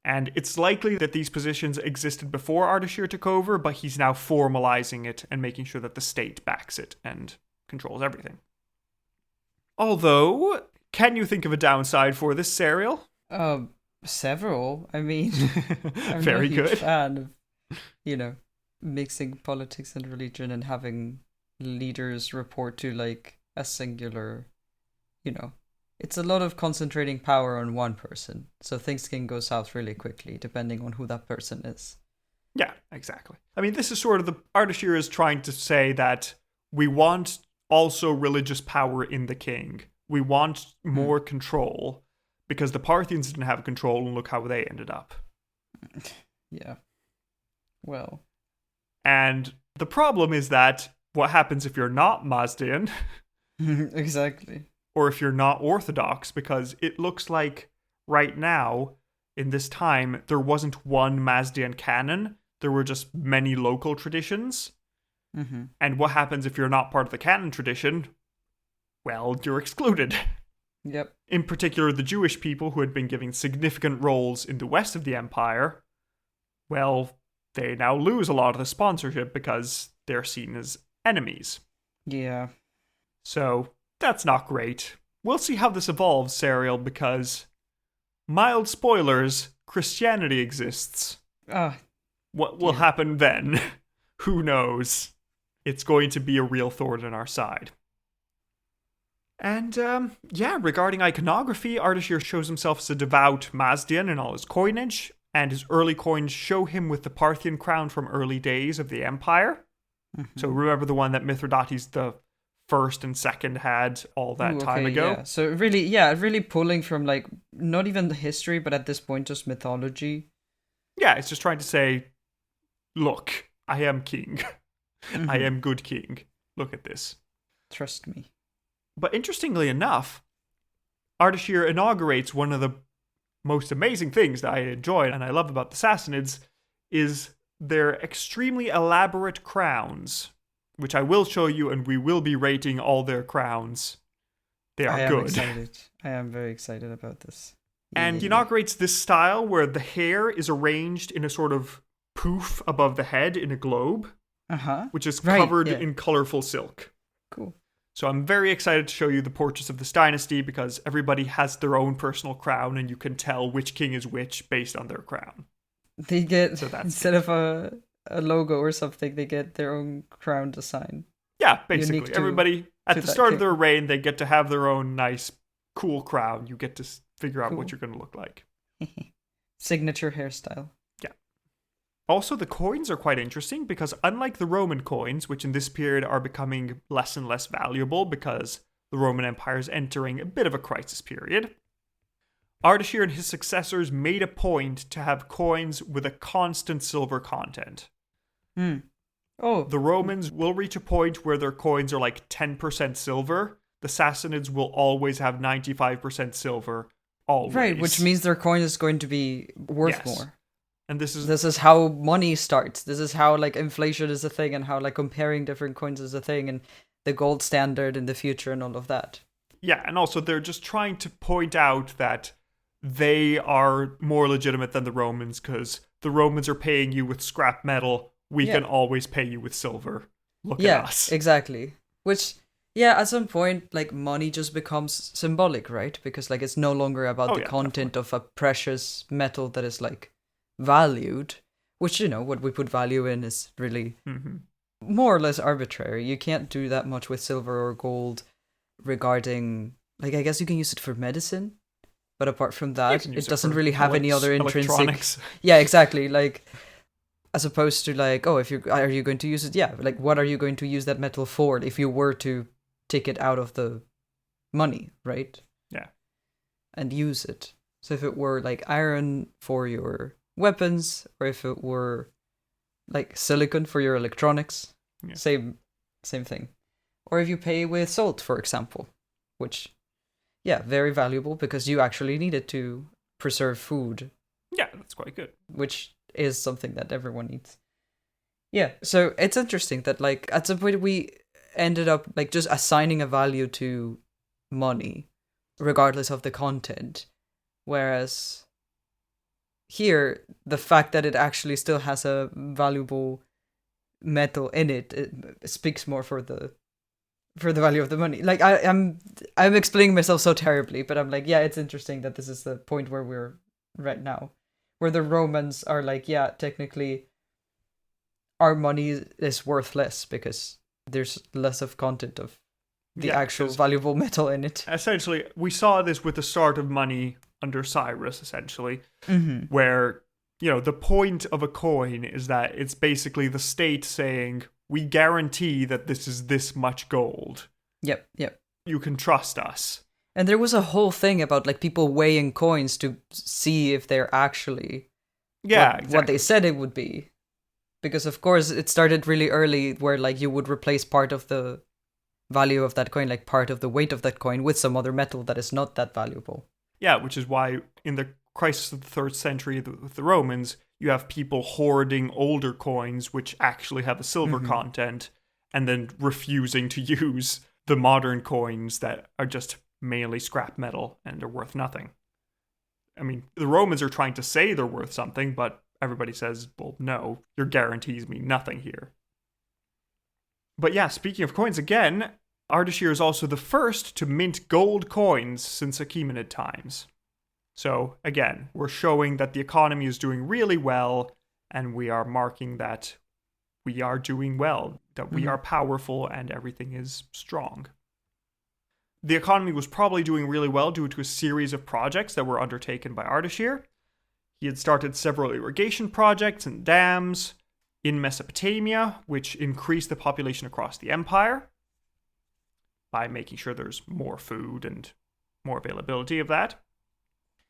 And it's likely that these positions existed before Ardashir took over, but he's now formalizing it and making sure that the state backs it and controls everything. Although, can you think of a downside for this serial? Several. I mean, I'm Very not a huge good. fan of, mixing politics and religion and having leaders report to like a singular, it's a lot of concentrating power on one person. So things can go south really quickly depending on who that person is. Yeah, exactly. I mean, this is sort of the Ardashir is trying to say that we want also religious power in the king. We want more control because the Parthians didn't have control, and look how they ended up. Yeah. Well. And the problem is that what happens if you're not Mazdian? Exactly. Or if you're not Orthodox, because it looks like right now, in this time, there wasn't one Mazdian canon. There were just many local traditions. Mm-hmm. And what happens if you're not part of the canon tradition? Well, you're excluded. Yep. In particular, the Jewish people who had been given significant roles in the west of the empire, well, they now lose a lot of the sponsorship because they're seen as enemies. Yeah. So, that's not great. We'll see how this evolves, Serial, because, mild spoilers, Christianity exists. What will happen then? Who knows? It's going to be a real thorn in our side. And, regarding iconography, Ardashir shows himself as a devout Mazdian in all his coinage, and his early coins show him with the Parthian crown from early days of the empire. Mm-hmm. So remember the one that Mithridates the first and second had all that time ago? Yeah. So really pulling from, like, not even the history, but at this point, just mythology. Yeah, it's just trying to say, look, I am king. Mm-hmm. I am good king. Look at this. Trust me. But interestingly enough, Ardashir inaugurates one of the most amazing things that I enjoy and I love about the Sassanids is their extremely elaborate crowns, which I will show you, and we will be rating all their crowns. They are good. Excited. I am very excited about this. And he inaugurates this style where the hair is arranged in a sort of poof above the head in a globe, which is covered in colorful silk. Cool. So I'm very excited to show you the portraits of this dynasty because everybody has their own personal crown and you can tell which king is which based on their crown. They get, instead of a logo or something, they get their own crown design. Yeah, basically. Everybody, at the start of their reign, they get to have their own nice, cool crown. You get to figure out what you're going to look like. Signature hairstyle. Yeah. Also, the coins are quite interesting because unlike the Roman coins, which in this period are becoming less and less valuable because the Roman Empire is entering a bit of a crisis period, Ardashir and his successors made a point to have coins with a constant silver content. The Romans will reach a point where their coins are like 10% silver. The Sassanids will always have 95% silver, always. Right, which means their coin is going to be worth more. And this is how money starts. This is how like inflation is a thing and how like comparing different coins is a thing and the gold standard in the future and all of that. Yeah, and also they're just trying to point out that they are more legitimate than the Romans because the Romans are paying you with scrap metal. We can always pay you with silver. Look at us. Yeah, exactly. Which, at some point, like, money just becomes symbolic, right? Because, like, it's no longer about the content of a precious metal that is, like, valued. Which, what we put value in is really more or less arbitrary. You can't do that much with silver or gold regarding, like, I guess you can use it for medicine. But apart from You that, can use it doesn't for really have any other intrinsic. electronics. Yeah, exactly. Like, as opposed to like, oh, if are you going to use it? Yeah, like what are you going to use that metal for if you were to take it out of the money, right? Yeah. And use it. So if it were like iron for your weapons, or if it were like silicon for your electronics, Yeah. same thing. Or if you pay with salt, for example, which, yeah, very valuable because you actually need it to preserve food, Yeah, that's quite good. which is something that everyone needs. Yeah, so it's interesting that like at some point we ended up like just assigning a value to money regardless of the content, whereas here the fact that it actually still has a valuable metal in it speaks more for the value of the money. Like I'm explaining myself so terribly, but I'm like, yeah, it's interesting that this is the point where we're right now, where the Romans are like, yeah, technically our money is worth less because there's less of content of the actual valuable metal in it. Essentially, we saw this with the start of money under Cyrus, essentially, Mm-hmm. where, the point of a coin is that it's basically the state saying, we guarantee that this is this much gold. Yep. You can trust us. And there was a whole thing about like people weighing coins to see if they're actually what they said it would be. Because of course it started really early where like you would replace part of the value of that coin, like part of the weight of that coin, with some other metal that is not that valuable. Yeah, which is why in the crisis of the 3rd century with the Romans, you have people hoarding older coins which actually have a silver content and then refusing to use the modern coins that are just mainly scrap metal and are worth nothing. I mean, the Romans are trying to say they're worth something, but everybody says, well, no, your guarantees mean nothing here. But yeah, speaking of coins again, Ardashir is also the first to mint gold coins since Achaemenid times. So again, we're showing that the economy is doing really well, and we are marking that we are doing well, that we are powerful and everything is strong. The economy was probably doing really well due to a series of projects that were undertaken by Ardashir. He had started several irrigation projects and dams in Mesopotamia, which increased the population across the empire by making sure there's more food and more availability of that.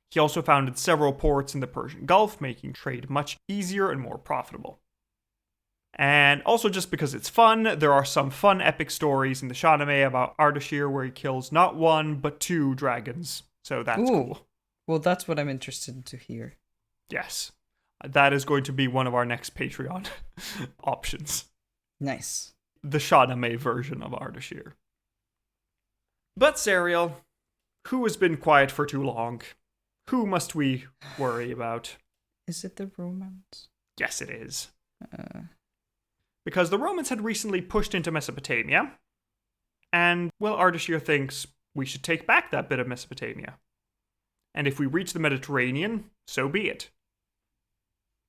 He also founded several ports in the Persian Gulf, making trade much easier and more profitable. And also, just because it's fun, there are some fun epic stories in the Shahnameh about Ardashir where he kills not one, but 2 dragons. So that's cool. Well, that's what I'm interested to hear. Yes. That is going to be one of our next Patreon options. Nice. The Shahnameh version of Ardashir. But Serial, who has been quiet for too long? Who must we worry about? Is it the Romans? Yes, it is. Because the Romans had recently pushed into Mesopotamia, and, well, Ardashir thinks we should take back that bit of Mesopotamia. And if we reach the Mediterranean, so be it.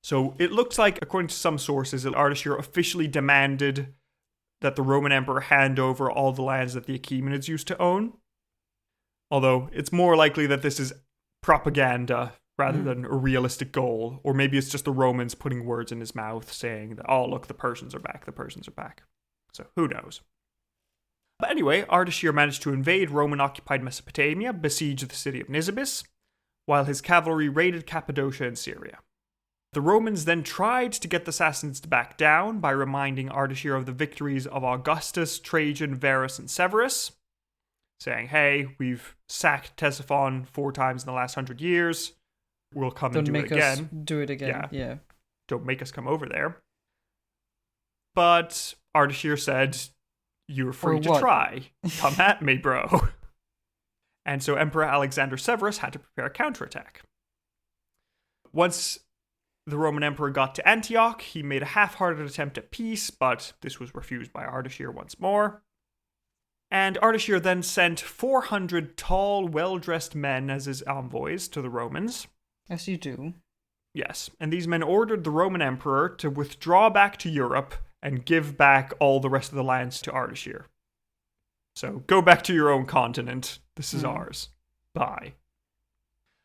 So it looks like, according to some sources, that Ardashir officially demanded that the Roman Emperor hand over all the lands that the Achaemenids used to own. Although it's more likely that this is propaganda rather than a realistic goal. Or maybe it's just the Romans putting words in his mouth saying that, oh, look, the Persians are back. So who knows? But anyway, Ardashir managed to invade Roman-occupied Mesopotamia, besiege the city of Nisibis, while his cavalry raided Cappadocia and Syria. The Romans then tried to get the Sassanids to back down by reminding Ardashir of the victories of Augustus, Trajan, Varus, and Severus, saying, hey, we've sacked Ctesiphon 4 times in the last 100 years. We'll come and do it again. Don't make us do it again. Yeah. Don't make us come over there. But Ardashir said, you're free to try. Come at me, bro. And so Emperor Alexander Severus had to prepare a counterattack. Once the Roman Emperor got to Antioch, he made a half-hearted attempt at peace, but this was refused by Ardashir once more. And Ardashir then sent 400 tall, well-dressed men as his envoys to the Romans. As you do. Yes, and these men ordered the Roman Emperor to withdraw back to Europe and give back all the rest of the lands to Ardashir. So, go back to your own continent. This is ours. Bye.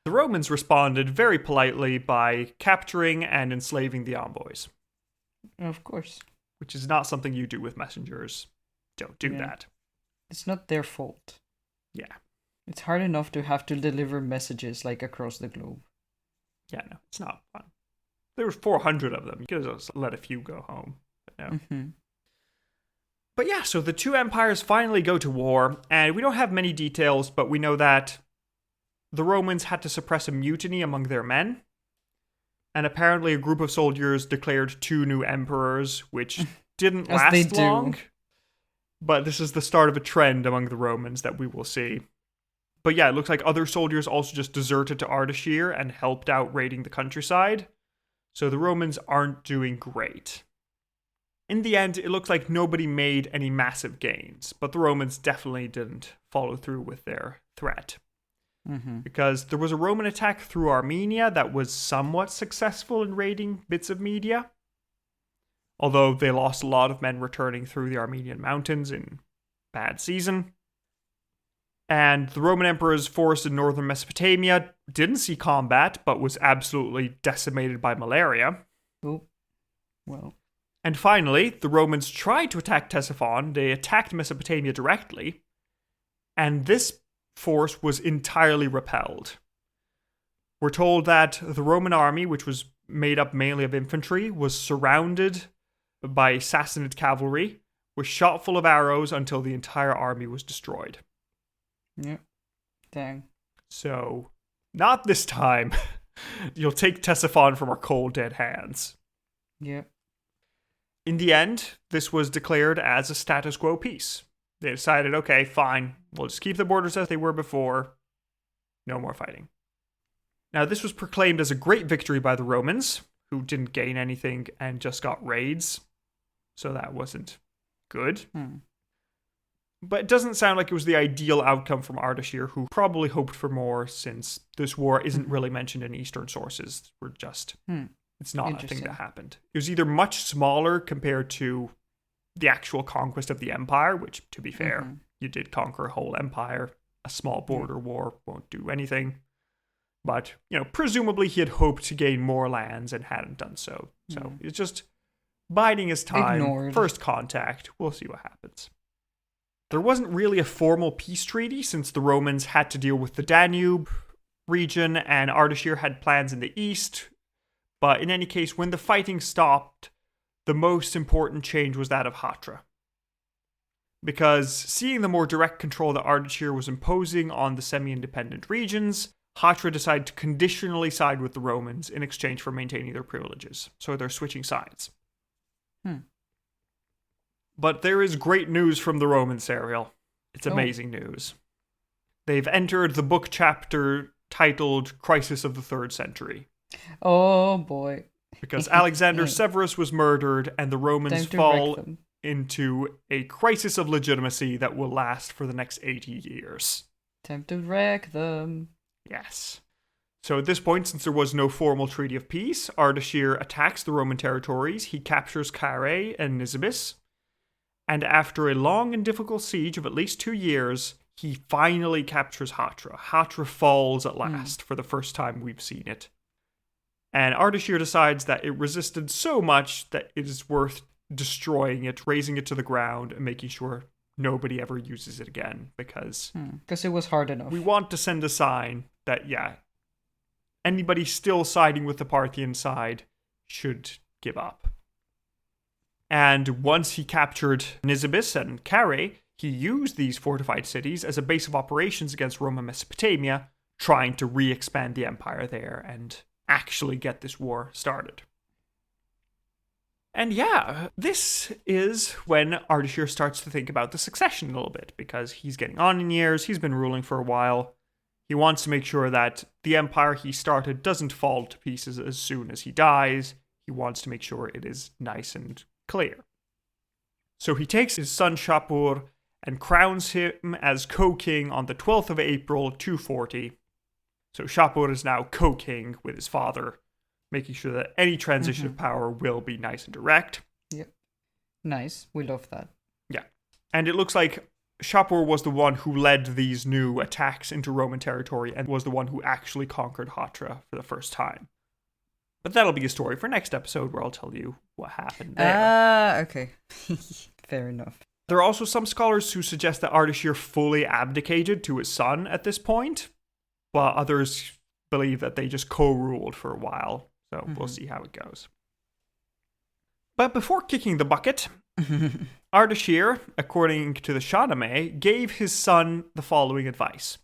The Romans responded very politely by capturing and enslaving the envoys. Of course. Which is not something you do with messengers. Don't do that. It's not their fault. Yeah. It's hard enough to have to deliver messages like across the globe. Yeah, no, it's not fun. There were 400 of them. You could have just let a few go home. But no. Mm-hmm. But yeah, so the two empires finally go to war, and we don't have many details, but we know that the Romans had to suppress a mutiny among their men. And apparently a group of soldiers declared 2 new emperors, which didn't last long. But this is the start of a trend among the Romans that we will see. But yeah, it looks like other soldiers also just deserted to Ardashir and helped out raiding the countryside. So the Romans aren't doing great. In the end, it looks like nobody made any massive gains, but the Romans definitely didn't follow through with their threat. Mm-hmm. Because there was a Roman attack through Armenia that was somewhat successful in raiding bits of Media. Although they lost a lot of men returning through the Armenian mountains in bad season. And the Roman emperor's force in northern Mesopotamia didn't see combat, but was absolutely decimated by malaria. Oh, well. And finally, the Romans tried to attack Ctesiphon. They attacked Mesopotamia directly. And this force was entirely repelled. We're told that the Roman army, which was made up mainly of infantry, was surrounded by Sassanid cavalry, was shot full of arrows until the entire army was destroyed. Yeah. Dang. So, not this time. You'll take Ctesiphon from our cold, dead hands. Yeah. In the end, this was declared as a status quo peace. They decided, okay, fine, we'll just keep the borders as they were before. No more fighting. Now, this was proclaimed as a great victory by the Romans, who didn't gain anything and just got raids. So that wasn't good. But it doesn't sound like it was the ideal outcome from Ardashir, who probably hoped for more, since this war isn't really mentioned in Eastern sources. We're just... It's not a thing that happened. It was either much smaller compared to the actual conquest of the empire, which, to be fair, you did conquer a whole empire. A small border war won't do anything. But, presumably he had hoped to gain more lands and hadn't done so. So it's just biding his time. Ignored. First contact. We'll see what happens. There wasn't really a formal peace treaty, since the Romans had to deal with the Danube region and Ardashir had plans in the east. But in any case, when the fighting stopped, the most important change was that of Hatra. Because seeing the more direct control that Ardashir was imposing on the semi-independent regions, Hatra decided to conditionally side with the Romans in exchange for maintaining their privileges. So they're switching sides. But there is great news from the Romans, Ariel. It's amazing news. They've entered the book chapter titled Crisis of the 3rd Century. Oh boy. Because Alexander Severus was murdered and the Romans fall into a crisis of legitimacy that will last for the next 80 years. Time to wreck them. Yes. So at this point, since there was no formal treaty of peace, Ardashir attacks the Roman territories. He captures Carrhae and Nisibis. And after a long and difficult siege of at least 2 years, he finally captures Hatra. Hatra falls at last for the first time we've seen it. And Ardashir decides that it resisted so much that it is worth destroying it, razing it to the ground, and making sure nobody ever uses it again. Because it was hard enough. We want to send a sign that, anybody still siding with the Parthian side should give up. And once he captured Nisibis and Carrhae, he used these fortified cities as a base of operations against Roman Mesopotamia, trying to re-expand the empire there and actually get this war started. And this is when Ardashir starts to think about the succession a little bit, because he's getting on in years, he's been ruling for a while. He wants to make sure that the empire he started doesn't fall to pieces as soon as he dies. He wants to make sure it is nice and clear. So he takes his son Shapur and crowns him as co-king on the 12th of April, 240. So Shapur is now co-king with his father, making sure that any transition of power will be nice and direct. Yep. Nice. We love that. Yeah. And it looks like Shapur was the one who led these new attacks into Roman territory and was the one who actually conquered Hatra for the first time. But that'll be a story for next episode where I'll tell you what happened there. Okay. Fair enough. There are also some scholars who suggest that Ardashir fully abdicated to his son at this point, while others believe that they just co-ruled for a while. So we'll see how it goes. But before kicking the bucket, Ardashir, according to the Shahnameh, gave his son the following advice.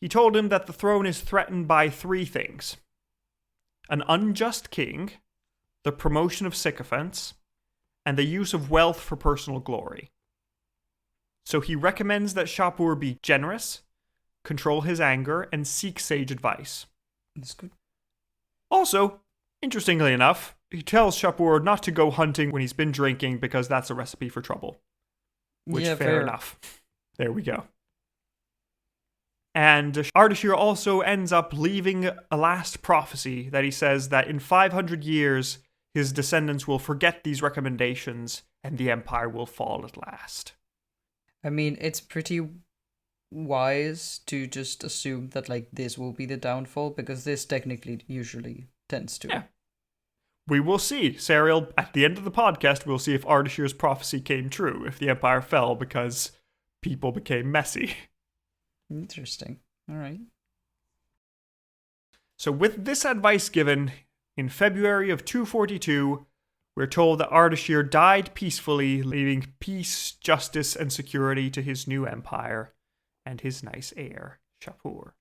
He told him that the throne is threatened by 3 things: an unjust king, the promotion of sycophants, and the use of wealth for personal glory. So he recommends that Shapur be generous, control his anger, and seek sage advice. That's good. Also, interestingly enough, he tells Shapur not to go hunting when he's been drinking because that's a recipe for trouble. Which, Yeah, fair fair enough. There we go. And Ardashir also ends up leaving a last prophecy that he says that in 500 years, his descendants will forget these recommendations and the empire will fall at last. I mean, it's pretty wise to just assume that, like, this will be the downfall, because this technically usually tends to. Yeah. We will see. Serial, at the end of the podcast, we'll see if Ardashir's prophecy came true, if the empire fell because people became messy. Interesting. All right. So with this advice given, in February of 242, we're told that Ardashir died peacefully, leaving peace, justice, and security to his new empire and his nice heir, Shapur,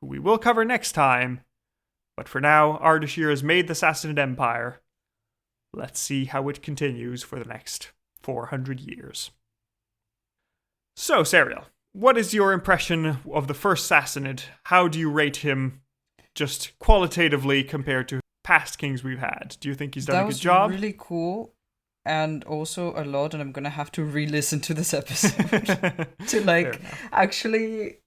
who we will cover next time. But for now, Ardashir has made the Sassanid Empire. Let's see how it continues for the next 400 years. So, Serial, what is your impression of the first Sassanid? How do you rate him just qualitatively compared to past kings we've had? Do you think he's done a good job? That was really cool, and also a lot, and I'm gonna have to re-listen to this episode to, like, actually,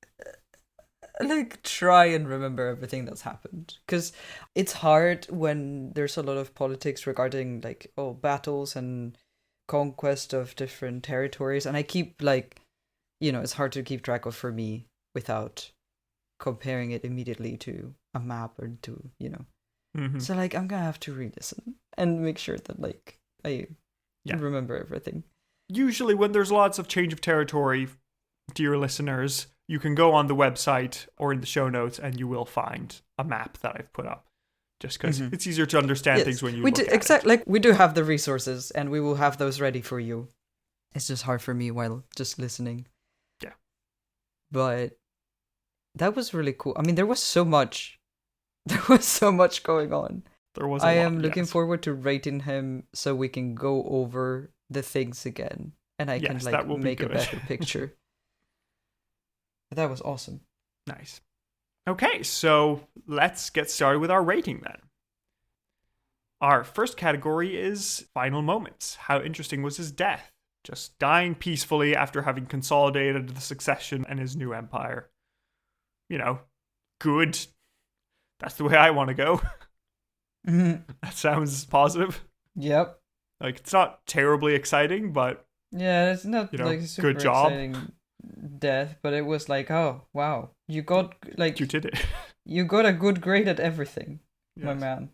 like, try and remember everything that's happened. Because it's hard when there's a lot of politics regarding, like, battles and conquest of different territories, and I keep, like, it's hard to keep track of for me without comparing it immediately to a map or to, Mm-hmm. So, like, I'm gonna have to re-listen and make sure that, like, I remember everything. Usually when there's lots of change of territory, dear listeners, you can go on the website or in the show notes and you will find a map that I've put up. Just because it's easier to understand things when you look at it. Like, we do have the resources and we will have those ready for you. It's just hard for me while just listening. Yeah. But that was really cool. I mean, there was so much. There was so much going on. There was I am looking forward to rating him so we can go over the things again. And I can, like, make a better picture. But that was awesome. Nice. Okay, so let's get started with our rating then. Our first category is final moments. How interesting was his death? Just dying peacefully after having consolidated the succession and his new empire. Good. That's the way I want to go. That sounds positive. Yep. Like, it's not terribly exciting, but yeah, it's not like super good job. Exciting death, but it was like, oh wow, you got, like, you did it. You got a good grade at everything, yes. My man.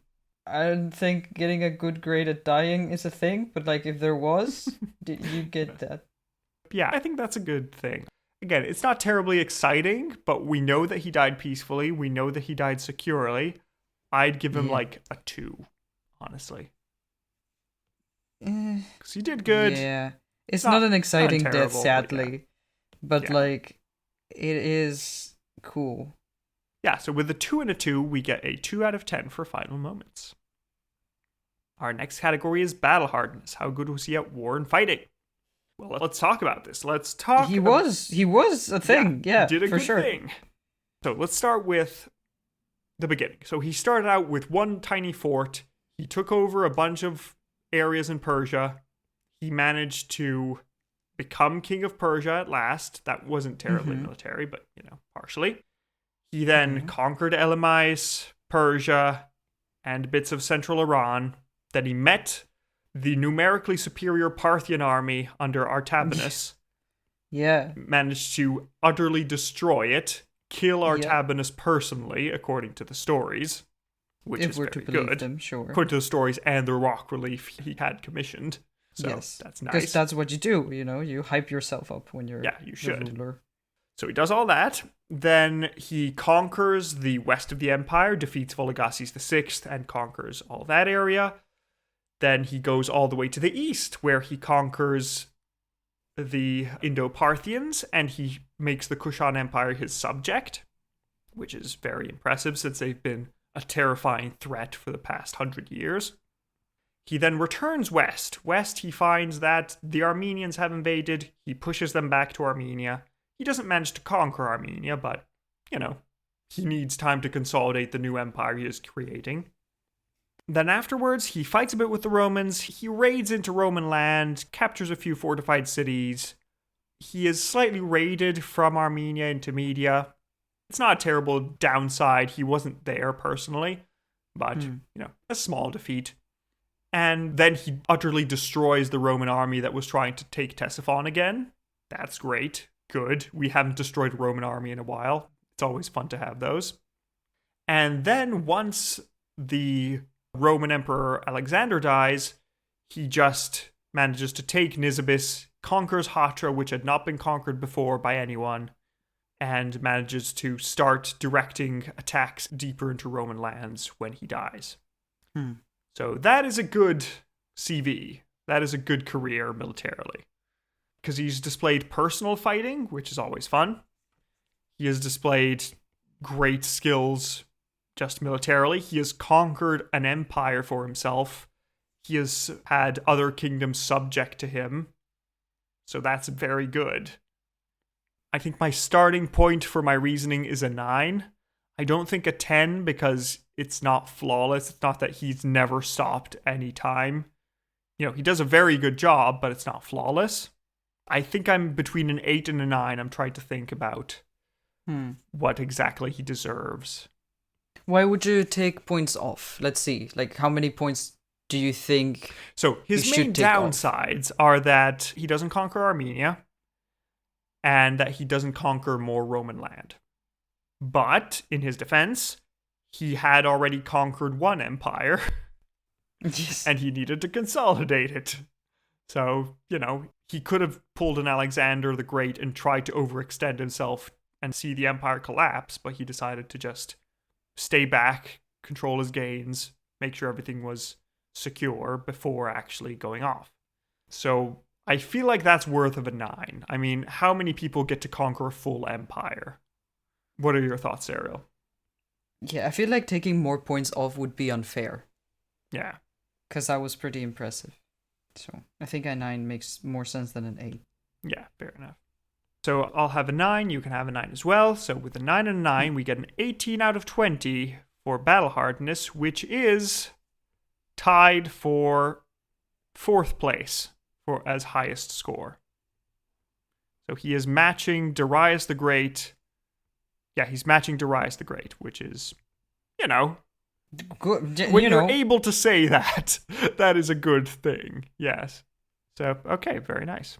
I don't think getting a good grade at dying is a thing, but, like, if there was, did you get that? Yeah, I think that's a good thing. Again, it's not terribly exciting, but we know that he died peacefully. We know that he died securely. I'd give him like a 2, honestly. Because he did good. Yeah. It's not an exciting death, sadly. But yeah. Like, it is cool. Yeah, so with a 2 and a 2, we get a 2 out of 10 for final moments. Our next category is battle hardness. How good was he at war and fighting? Well, let's talk about this. Let's talk. He was a thing. Yeah, he did a for good sure. thing. So let's start with the beginning. So he started out with one tiny fort. He took over a bunch of areas in Persia. He managed to become king of Persia at last. That wasn't terribly military, but, partially. He then conquered Elamites, Persia, and bits of central Iran. Then he met the numerically superior Parthian army under Artabanus. Yeah. managed to utterly destroy it, kill Yeah. Artabanus personally, according to the stories, which If is we're to very believe good. them, sure. According to the stories and the rock relief he had commissioned. So Yes. that's Because nice. that's what you do, you hype yourself up when you're Yeah, you the should. ruler. So he does all that. Then he conquers the west of the empire, defeats Vologases VI, and conquers all that area. Then he goes all the way to the east, where he conquers the Indo-Parthians, and he makes the Kushan Empire his subject, which is very impressive since they've been a terrifying threat for the past 100 years. He then returns west. West, he finds that the Armenians have invaded. He pushes them back to Armenia. He doesn't manage to conquer Armenia, but, he needs time to consolidate the new empire he is creating. Then afterwards, he fights a bit with the Romans. He raids into Roman land, captures a few fortified cities. He is slightly raided from Armenia into Media. It's not a terrible downside. He wasn't there personally, but, a small defeat. And then he utterly destroys the Roman army that was trying to take Ctesiphon again. That's great. Good. We haven't destroyed a Roman army in a while. It's always fun to have those. And then once the Roman Emperor Alexander dies, he just manages to take Nisibis, conquers Hatra, which had not been conquered before by anyone, and manages to start directing attacks deeper into Roman lands when he dies. So that is a good CV. That is a good career militarily. Because he's displayed personal fighting, which is always fun. He has displayed great skills just militarily. He has conquered an empire for himself. He has had other kingdoms subject to him. So that's very good. I think my starting point for my reasoning is a 9. I don't think a 10 because it's not flawless. It's not that he's never stopped any time. He does a very good job, but it's not flawless. I think I'm between an 8 and a 9. I'm trying to think about what exactly he deserves. Why would you take points off? Let's see. Like, how many points do you think? So his main downsides are that he doesn't conquer Armenia and that he doesn't conquer more Roman land. But in his defense, he had already conquered one empire Yes. and he needed to consolidate it. So, he could have pulled an Alexander the Great and tried to overextend himself and see the empire collapse, but he decided to just stay back, control his gains, make sure everything was secure before actually going off. So I feel like that's worth of a 9. I mean, how many people get to conquer a full empire? What are your thoughts, Ariel? Yeah, I feel like taking more points off would be unfair. Yeah. Because that was pretty impressive. So I think a 9 makes more sense than an 8. Yeah, fair enough. So I'll have a 9, you can have a 9 as well. So with a 9 and a 9, we get an 18 out of 20 for battle hardness, which is tied for 4th place for as highest score. So he is matching Darius the Great. Yeah, he's matching Darius the Great, which is, Good. when you're able to say that, that is a good thing. Yes. So, okay, very nice.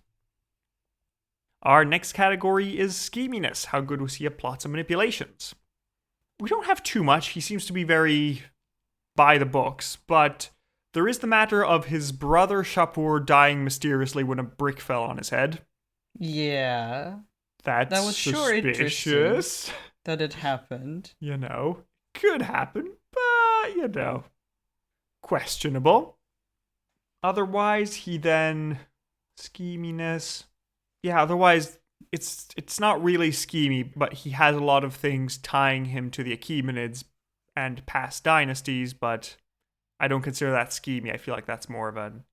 Our next category is scheminess. How good was he at plots and manipulations? We don't have too much. He seems to be very by the books, but there is the matter of his brother Shapur dying mysteriously when a brick fell on his head. Yeah. That was sure suspicious. That it happened. Could happen, but, questionable. Otherwise, he then... scheminess... Yeah, otherwise, it's not really schemy, but he has a lot of things tying him to the Achaemenids and past dynasties, but I don't consider that schemy. I feel like that's more of an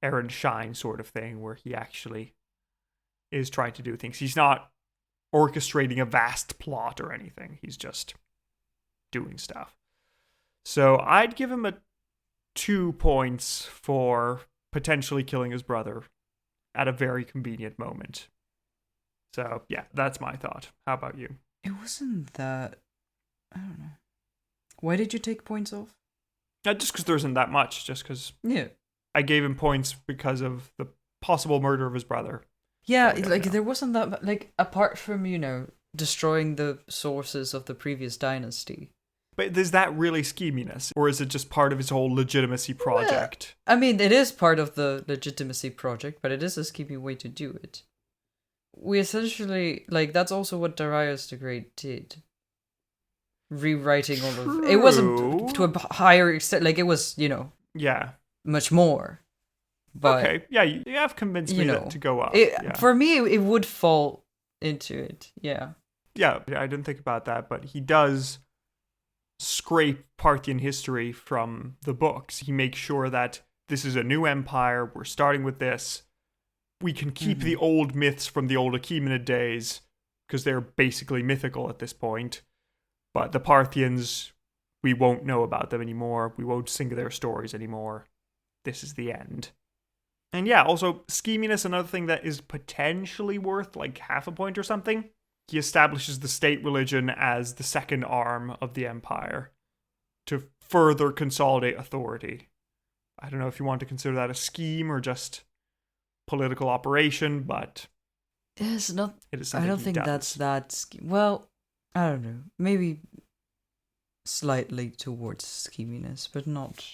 Aaron Shine sort of thing, where he actually is trying to do things. He's not orchestrating a vast plot or anything. He's just doing stuff. So I'd give him a 2 points for potentially killing his brother at a very convenient moment. So, yeah, that's my thought. How about you? It wasn't that... I don't know. Why did you take points off? Not just because there isn't that much, just because Yeah. I gave him points because of the possible murder of his brother. Yeah, we don't like know. there wasn't that like apart from, destroying the sources of the previous dynasty. But is that really scheminess, or is it just part of his whole legitimacy Well, project? I mean, it is part of the legitimacy project, but it is a scheming way to do it. We essentially like that's also what Darius the Great did. Rewriting all of it wasn't to True. a higher extent, like it was, Yeah. much more. But Okay. Yeah, you have convinced you me that know, to go up. it Yeah. for me it would fall into it. Yeah. Yeah, I didn't think about that, but he does scrape Parthian history from the books. He makes sure that this is a new empire. We're starting with this. We can keep the old myths from the old Achaemenid days because they're basically mythical at this point. But the Parthians, we won't know about them anymore. We won't sing their stories anymore. This is the end. And yeah, also, scheminess, another thing that is potentially worth like half a point or something. He establishes the state religion as the second arm of the empire to further consolidate authority. I don't know if you want to consider that a scheme or just political operation, but It's not. it is I something don't he think does. well, I don't know. Maybe slightly towards scheminess, but not.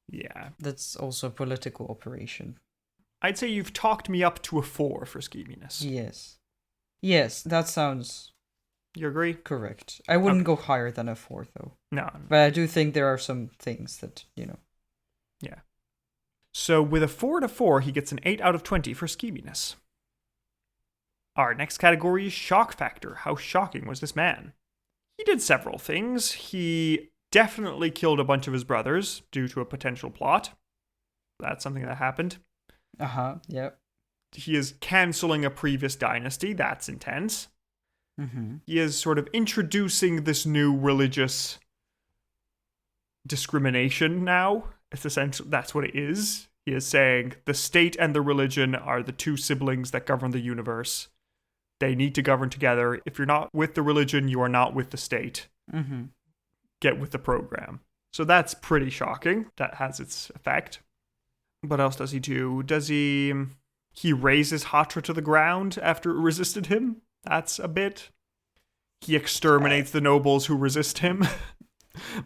Yeah. That's also a political operation. I'd say you've talked me up to a 4 for scheminess. Yes. Yes, that sounds You agree? correct. I wouldn't Okay. go higher than a 4, though. No. But I do think there are some things that, Yeah. So with a 4 to 4, he gets an 8 out of 20 for scheminess. Our next category is shock factor. How shocking was this man? He did several things. He definitely killed a bunch of his brothers due to a potential plot. That's something that happened. Yep. He is canceling a previous dynasty. That's intense. Mm-hmm. He is sort of introducing this new religious discrimination now. It's essentially, that's what it is. He is saying the state and the religion are the two siblings that govern the universe. They need to govern together. If you're not with the religion, you are not with the state. Mm-hmm. Get with the program. So that's pretty shocking. That has its effect. What else does he do? He raises Hatra to the ground after it resisted him? That's a bit. He exterminates the nobles who resist him.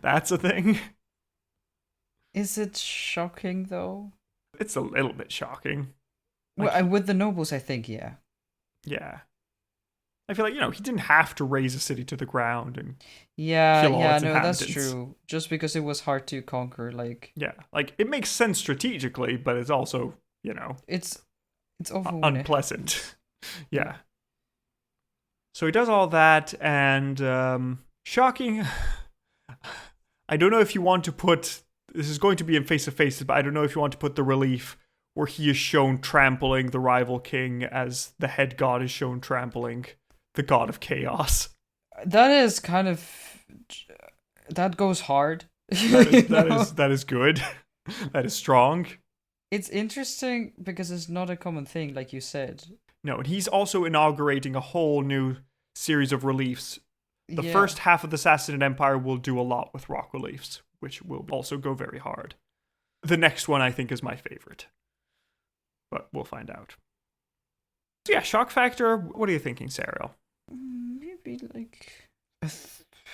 That's a thing. Is it shocking, though? It's a little bit shocking. Well, with the nobles, I think, yeah. Yeah. I feel like, he didn't have to raise a city to the ground and Yeah, kill all yeah, its no, that's inhabitants. true. Just because it was hard to conquer, like... Yeah, it makes sense strategically, but it's also, It's awful. unpleasant. Yeah. So he does all that, and shocking. I don't know if you want to put... This is going to be in face-to-face, but I don't know if you want to put the relief where he is shown trampling the rival king as the head god is shown trampling the god of chaos. That is kind of... That goes hard. That is good. That is strong. It's interesting because it's not a common thing, like you said. No, and he's also inaugurating a whole new series of reliefs. The Yeah. first half of the Sassanid Empire will do a lot with rock reliefs, which will also go very hard. The next one, I think, is my favorite. But we'll find out. So yeah, shock factor. What are you thinking, Serial? Maybe like a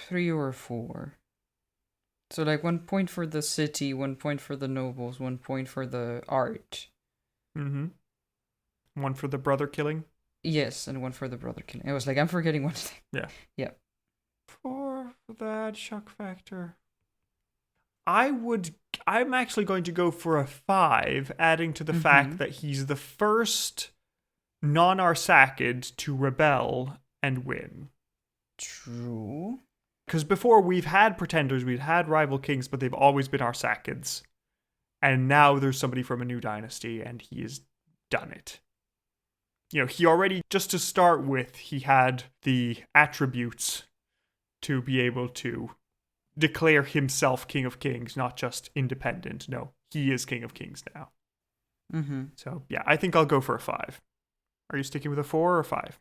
3 or a 4. So like 1 point for the city, 1 point for the nobles, 1 point for the art. Mm-hmm. One for the brother killing? Yes, and 1 for the brother killing. I was like, I'm forgetting one thing. Yeah. Yeah. 4 for that shock factor. I'm actually going to go for a 5, adding to the fact that he's the first non-Arsacid to rebel and win. True. Because before we've had pretenders, we've had rival kings, but they've always been Arsacids. And now there's somebody from a new dynasty, and he has done it. He already, just to start with, he had the attributes to be able to declare himself King of Kings, not just independent. No, he is King of Kings now. Mm-hmm. So, yeah, I think I'll go for a 5. Are you sticking with a 4 or a 5?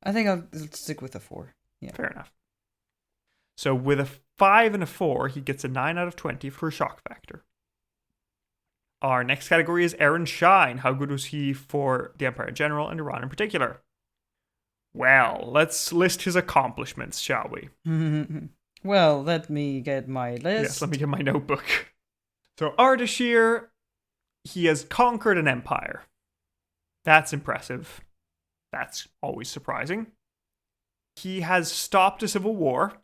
I think I'll stick with a 4. Yeah. Fair enough. So with a 5 and a 4, he gets a 9 out of 20 for shock factor. Our next category is Aaron Shine. How good was he for the Empire in general and Iran in particular? Well, let's list his accomplishments, shall we? Well, let me get my list. Yes, let me get my notebook. So Ardashir, he has conquered an empire. That's impressive. That's always surprising. He has stopped a civil war.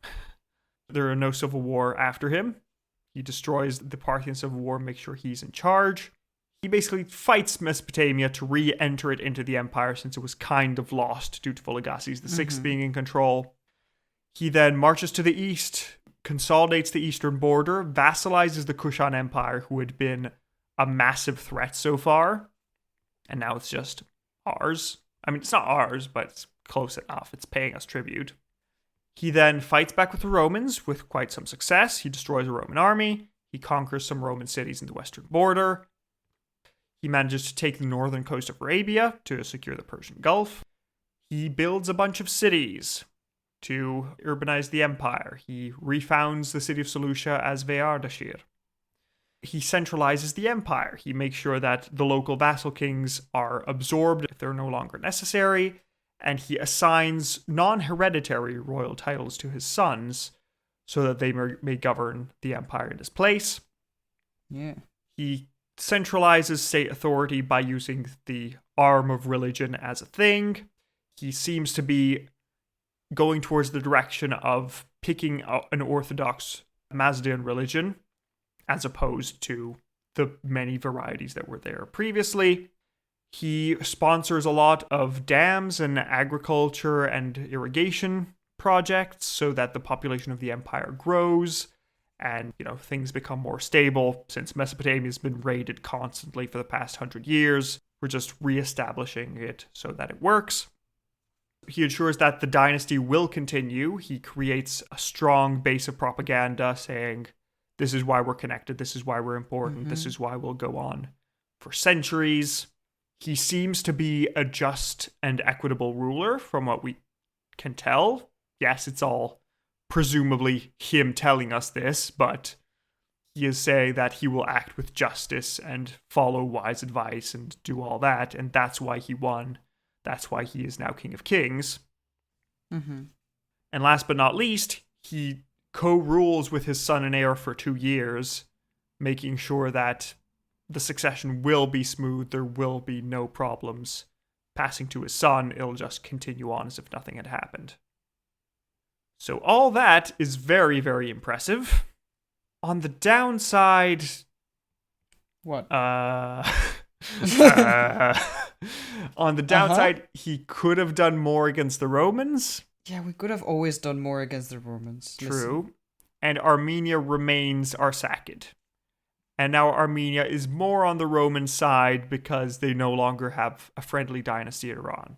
There are no civil war after him. He destroys the Parthian civil war, makes sure he's in charge. He basically fights Mesopotamia to re-enter it into the empire since it was kind of lost due to Vologases VI being in control. He then marches to the east, consolidates the eastern border, vassalizes the Kushan Empire, who had been a massive threat so far. And now it's just ours. I mean, it's not ours, but it's close enough. It's paying us tribute. He then fights back with the Romans with quite some success. He destroys a Roman army. He conquers some Roman cities in the western border. He manages to take the northern coast of Arabia to secure the Persian Gulf. He builds a bunch of cities to urbanize the empire. He refounds the city of Seleucia as Ardashir. He centralizes the empire. He makes sure that the local vassal kings are absorbed if they're no longer necessary. And he assigns non-hereditary royal titles to his sons so that they may govern the empire in his place. Yeah. He centralizes state authority by using the arm of religion as a thing. He seems to be going towards the direction of picking an orthodox Macedonian religion as opposed to the many varieties that were there previously. He sponsors a lot of dams and agriculture and irrigation projects so that the population of the empire grows and, things become more stable. Since Mesopotamia has been raided constantly for the past 100 years, we're just reestablishing it so that it works. He ensures that the dynasty will continue. He creates a strong base of propaganda saying, this is why we're connected, this is why we're important, this is why we'll go on for centuries. He seems to be a just and equitable ruler from what we can tell. Yes, it's all presumably him telling us this, but he is saying that he will act with justice and follow wise advice and do all that, and that's why he won. That's why he is now King of Kings. And last but not least, he co-rules with his son and heir for 2 years, making sure that the succession will be smooth, there will be no problems. Passing to his son, it'll just continue on as if nothing had happened. So all that is very, very impressive. On the downside... What? On the downside, he could have done more against the Romans. Yeah, we could have always done more against the Romans. True. Listen. And Armenia remains Arsacid. And now Armenia is more on the Roman side because they no longer have a friendly dynasty in Iran.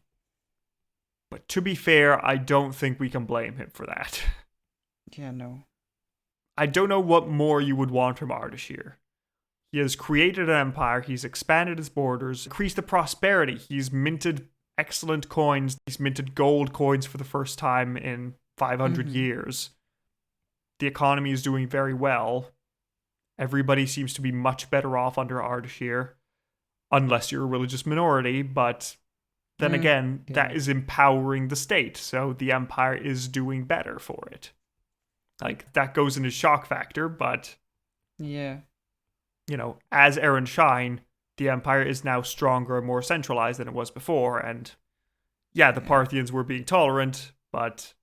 But to be fair, I don't think we can blame him for that. Yeah, no. I don't know what more you would want from Ardashir. He has created an empire, he's expanded his borders, increased the prosperity, he's minted excellent coins, he's minted gold coins for the first time in 500 years. The economy is doing very well. Everybody seems to be much better off under Ardashir, unless you're a religious minority, but then again, that is empowering the state, so the empire is doing better for it. Like, that goes into shock factor, but... Yeah. As Aaron Shine, the empire is now stronger and more centralized than it was before, and the Parthians were being tolerant, but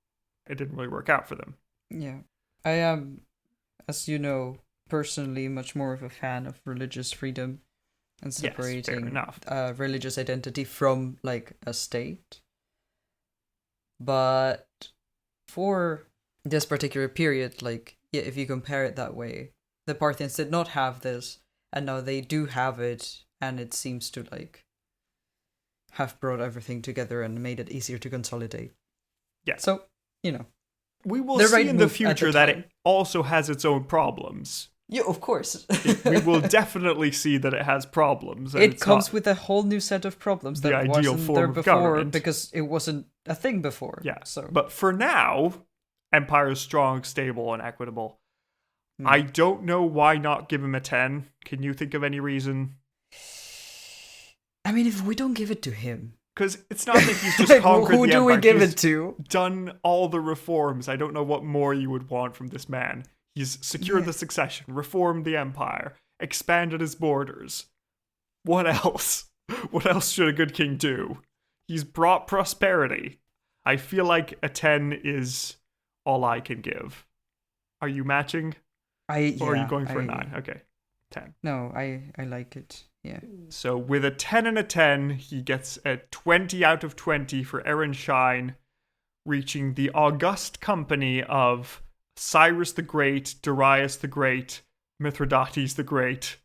it didn't really work out for them. Yeah. I am, as you know, personally much more of a fan of religious freedom and separating religious identity from, a state. But for this particular period, if you compare it that way, the Parthians did not have this, and now they do have it, and it seems to, have brought everything together and made it easier to consolidate. Yeah. So, we will see in the future that it also has its own problems. Yeah, of course. We will definitely see that it has problems. It comes with a whole new set of problems that wasn't there before because it wasn't a thing before. Yeah. So. But for now, empire is strong, stable, and equitable. I don't know why not give him a 10. Can you think of any reason? I mean, if we don't give it to him, because it's not that he's just like, conquered who the do empire. we give He's it to? done all the reforms. I don't know what more you would want from this man. He's secured the succession, reformed the empire, expanded his borders. What else? What else should a good king do? He's brought prosperity. I feel like a 10 is all I can give. Are you matching? Or are you going for a 9? Okay, 10. No, I like it. Yeah. So with a 10 and a 10, he gets a 20 out of 20 for Aaron Shine, reaching the august company of Cyrus the Great, Darius the Great, Mithridates the Great.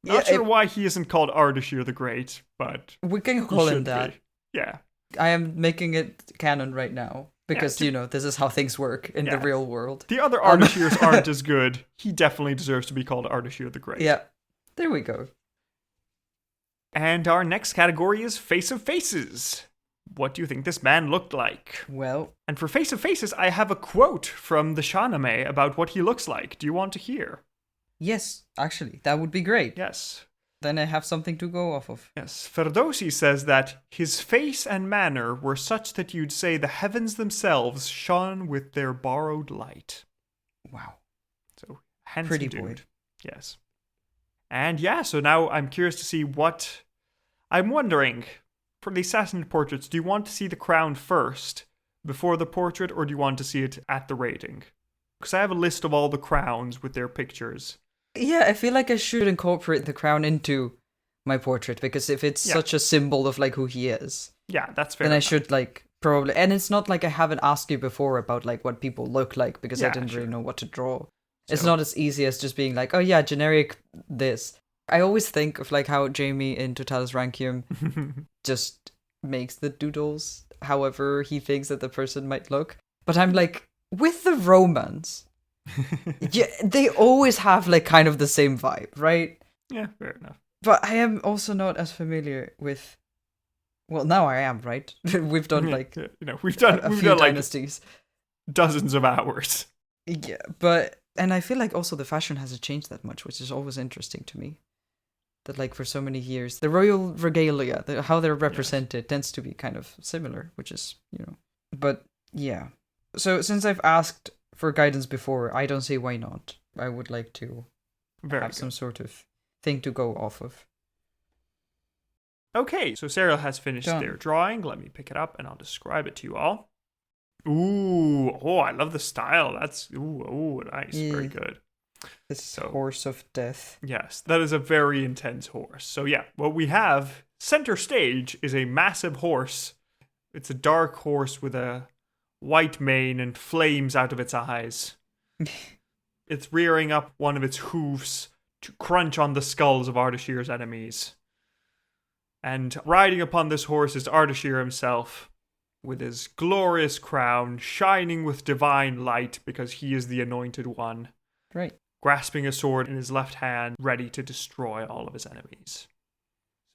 Not sure why he isn't called Ardashir the Great, but we can call him that. Yeah. I am making it canon right now because, this is how things work in the real world. The other Ardashirs aren't as good. He definitely deserves to be called Ardashir the Great. Yeah. There we go. And our next category is Face of Faces. What do you think this man looked like? Well... And for Face of Faces, I have a quote from the Shahnameh about what he looks like. Do you want to hear? Yes, actually, that would be great. Yes. Then I have something to go off of. Yes, Ferdowsi says that his face and manner were such that you'd say the heavens themselves shone with their borrowed light. Wow. So, handsome pretty dude. boy. Yes. And so now I'm curious to see what... I'm wondering, for the Sassanid portraits, do you want to see the crown first, before the portrait, or do you want to see it at the rating? Because I have a list of all the crowns with their pictures. Yeah, I feel like I should incorporate the crown into my portrait, because if it's such a symbol of, like, who he is... Yeah, that's fair then enough. I should, like, probably... And it's not like I haven't asked you before about, like, what people look like, because I didn't really know what to draw. It's not as easy as just being like, oh yeah, generic this. I always think of like how Jamie in Totalis Rankium just makes the doodles however he thinks that the person might look. But I'm like, with the Romans, they always have like kind of the same vibe, right? Yeah, fair enough. But I am also not as familiar with... Well, now I am, right? We've done like... we've done like dynasties. Dozens of hours. Yeah, but... And I feel like also the fashion hasn't changed that much, which is always interesting to me. That like for so many years, the royal regalia, how they're represented tends to be kind of similar, which is, But yeah. So since I've asked for guidance before, I don't see why not. I would like to have some sort of thing to go off of. Okay, so Serial has finished their drawing. Let me pick it up and I'll describe it to you all. Ooh, I love the style. That's, nice. Yeah. Very good. This horse of death. Yes, that is a very intense horse. So yeah, what we have, center stage, is a massive horse. It's a dark horse with a white mane and flames out of its eyes. It's rearing up one of its hooves to crunch on the skulls of Ardashir's enemies. And riding upon this horse is Ardashir himself, with his glorious crown shining with divine light because he is the anointed one. Right. Grasping a sword in his left hand, ready to destroy all of his enemies.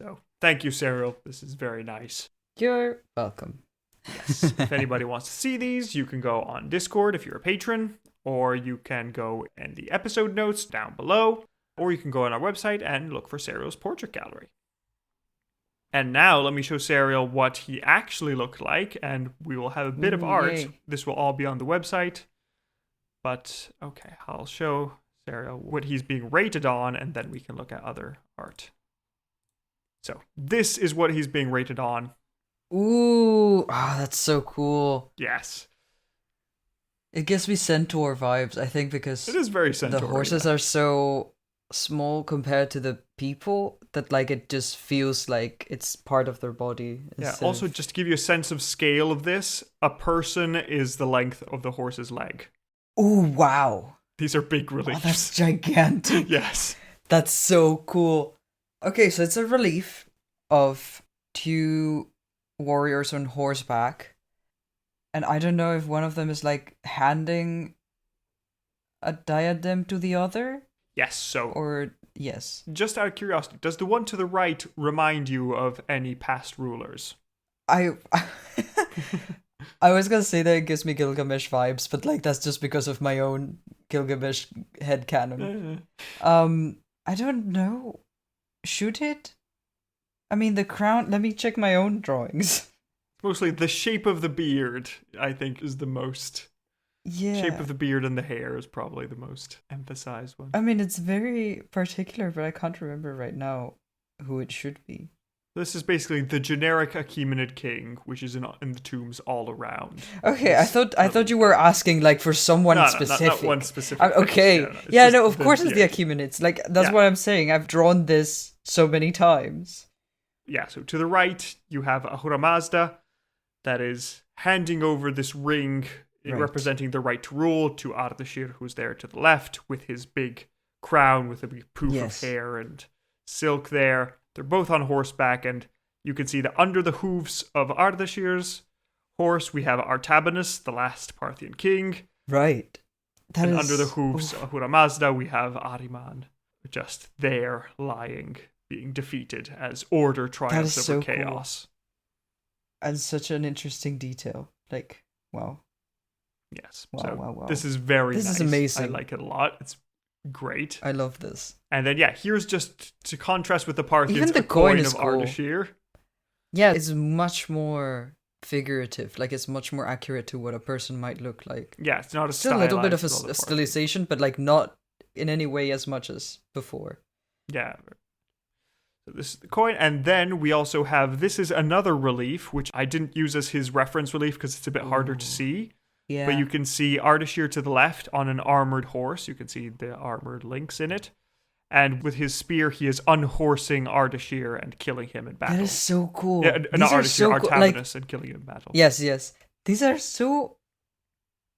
So, thank you, Cyril. This is very nice. You're welcome. Yes. If anybody wants to see these, you can go on Discord if you're a patron, or you can go in the episode notes down below, or you can go on our website and look for Cyril's portrait gallery. And now let me show Serial what he actually looked like, and we will have a bit of art. Yay. This will all be on the website. But, okay, I'll show Serial what he's being rated on, and then we can look at other art. So, this is what he's being rated on. Ooh, that's so cool. Yes. It gives me Centaur vibes, I think, because it is very Centaur. The horses are so small compared to the people that like it just feels like it's part of their body. Yeah, also just to give you a sense of scale of this, a person is the length of the horse's leg. Ooh, wow. These are big reliefs. Oh, that's gigantic. Yes. That's so cool. Okay, so it's a relief of two warriors on horseback. And I don't know if one of them is like handing a diadem to the other. Yes, so... Or, yes. Just out of curiosity, does the one to the right remind you of any past rulers? I was gonna say that it gives me Gilgamesh vibes, but like that's just because of my own Gilgamesh headcanon. I don't know. Should it? I mean, the crown. Let me check my own drawings. Mostly the shape of the beard, I think, is the most. Yeah. Shape of the beard and the hair is probably the most emphasized one. I mean, it's very particular, but I can't remember right now who it should be. This is basically the generic Achaemenid king, which is in the tombs all around. Okay, I thought you were asking like for someone specific. Not one specific. Okay, no, of course it's the Achaemenids. Like that's what I'm saying. I've drawn this so many times. Yeah. So to the right, you have Ahura Mazda, that is handing over this ring representing the right to rule to Ardashir, who's there to the left with his big crown with a big poof of hair and silk there. They're both on horseback, and you can see that under the hooves of Ardashir's horse, we have Artabanus, the last Parthian king. Right. Under the hooves of Ahura Mazda, we have Ahriman, just there, lying, being defeated as order triumphs over chaos. Cool. And such an interesting detail. Like, wow. Yes. Wow. This is very nice. This is amazing. I like it a lot. It's great. I love this. And then, here's just to contrast with the Parthians, even the coin is of cool. Ardashir. Yeah, it's much more figurative. Like, it's much more accurate to what a person might look like. Yeah, it's not still a little bit of a stylization, but like not in any way as much as before. Yeah. So this is the coin, and then we also have, this is another relief, which I didn't use as his reference relief because it's a bit harder to see. Yeah. But you can see Ardashir to the left on an armored horse. You can see the armored links in it. And with his spear, he is unhorsing Ardashir and killing him in battle. That is so cool. Yeah, not Ardashir, Artabanus, and killing him in battle. Yes. These are so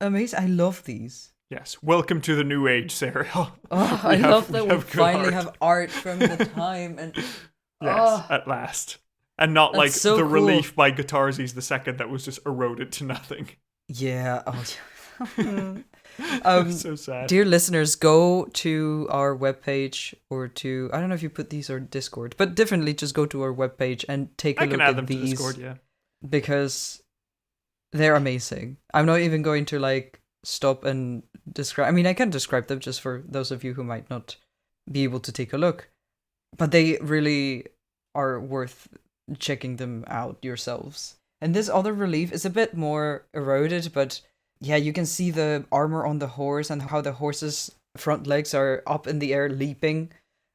amazing. I love these. Yes. Welcome to the New Age, Serial. Oh, I love that we finally have art from the time. And yes, at last. And not like the relief by Gatarzes II that was just eroded to nothing. Yeah. So sad. Dear listeners, go to our webpage or to, I don't know if you put these on Discord, but definitely just go to our webpage and take a look at these. I can add them to Discord, yeah. Because they're amazing. I'm not even going to like stop and describe. I mean, I can describe them just for those of you who might not be able to take a look. But they really are worth checking them out yourselves. And this other relief is a bit more eroded, but yeah, you can see the armor on the horse and how the horse's front legs are up in the air leaping.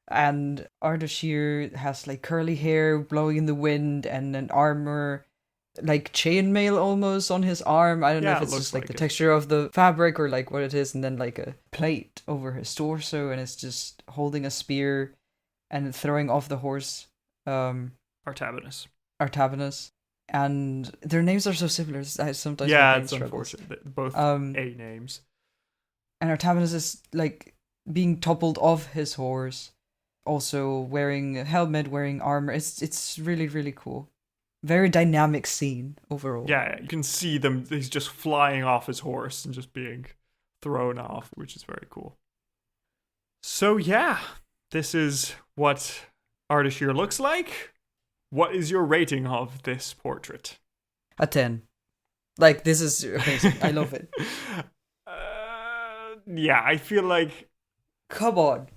And Ardashir has like curly hair blowing in the wind and an armor, like chainmail almost on his arm. I don't know if it's just like the texture of the fabric or like what it is. And then like a plate over his torso, and it's just holding a spear and throwing off the horse. Artabanus. And their names are so similar. I sometimes it's unfortunate. Both A names. And Artabanus is like being toppled off his horse, also wearing a helmet, wearing armor. It's really, really cool. Very dynamic scene overall. Yeah, you can see them. He's just flying off his horse and just being thrown off, which is very cool. So yeah, this is what Ardashir looks like. What is your rating of this portrait? A 10. Like, this is amazing. I love it. Yeah, I feel like... Come on.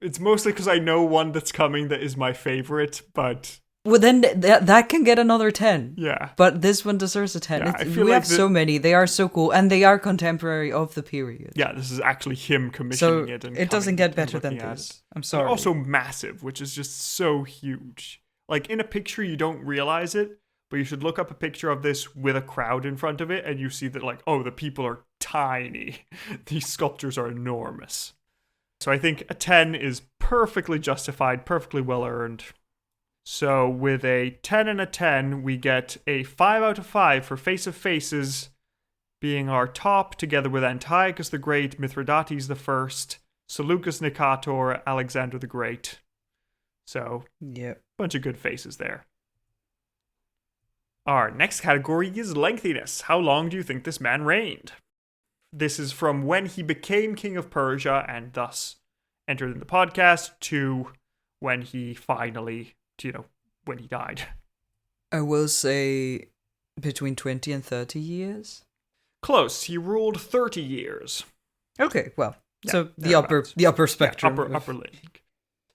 It's mostly because I know one that's coming that is my favorite, but... Well, then that can get another 10. Yeah. But this one deserves a 10. Yeah, we have so many. They are so cool. And they are contemporary of the period. Yeah, this is actually him commissioning it. And it doesn't get better than this. I'm sorry. They're also massive, which is just so huge. Like, in a picture, you don't realize it, but you should look up a picture of this with a crowd in front of it, and you see that, like, oh, the people are tiny. These sculptures are enormous. So I think a 10 is perfectly justified, perfectly well earned. So with a 10 and a 10, we get a 5 out of 5 for Face of Faces being our top, together with Antiochus the Great, Mithridates the First, Seleucus Nicator, Alexander the Great. So, bunch of good faces there. Our next category is lengthiness. How long do you think this man reigned? This is from when he became king of Persia and thus entered in the podcast to when he finally, when he died. I will say between 20 and 30 years. Close. He ruled 30 years. Okay, well, So thereabouts. the upper spectrum. Yeah, upper league.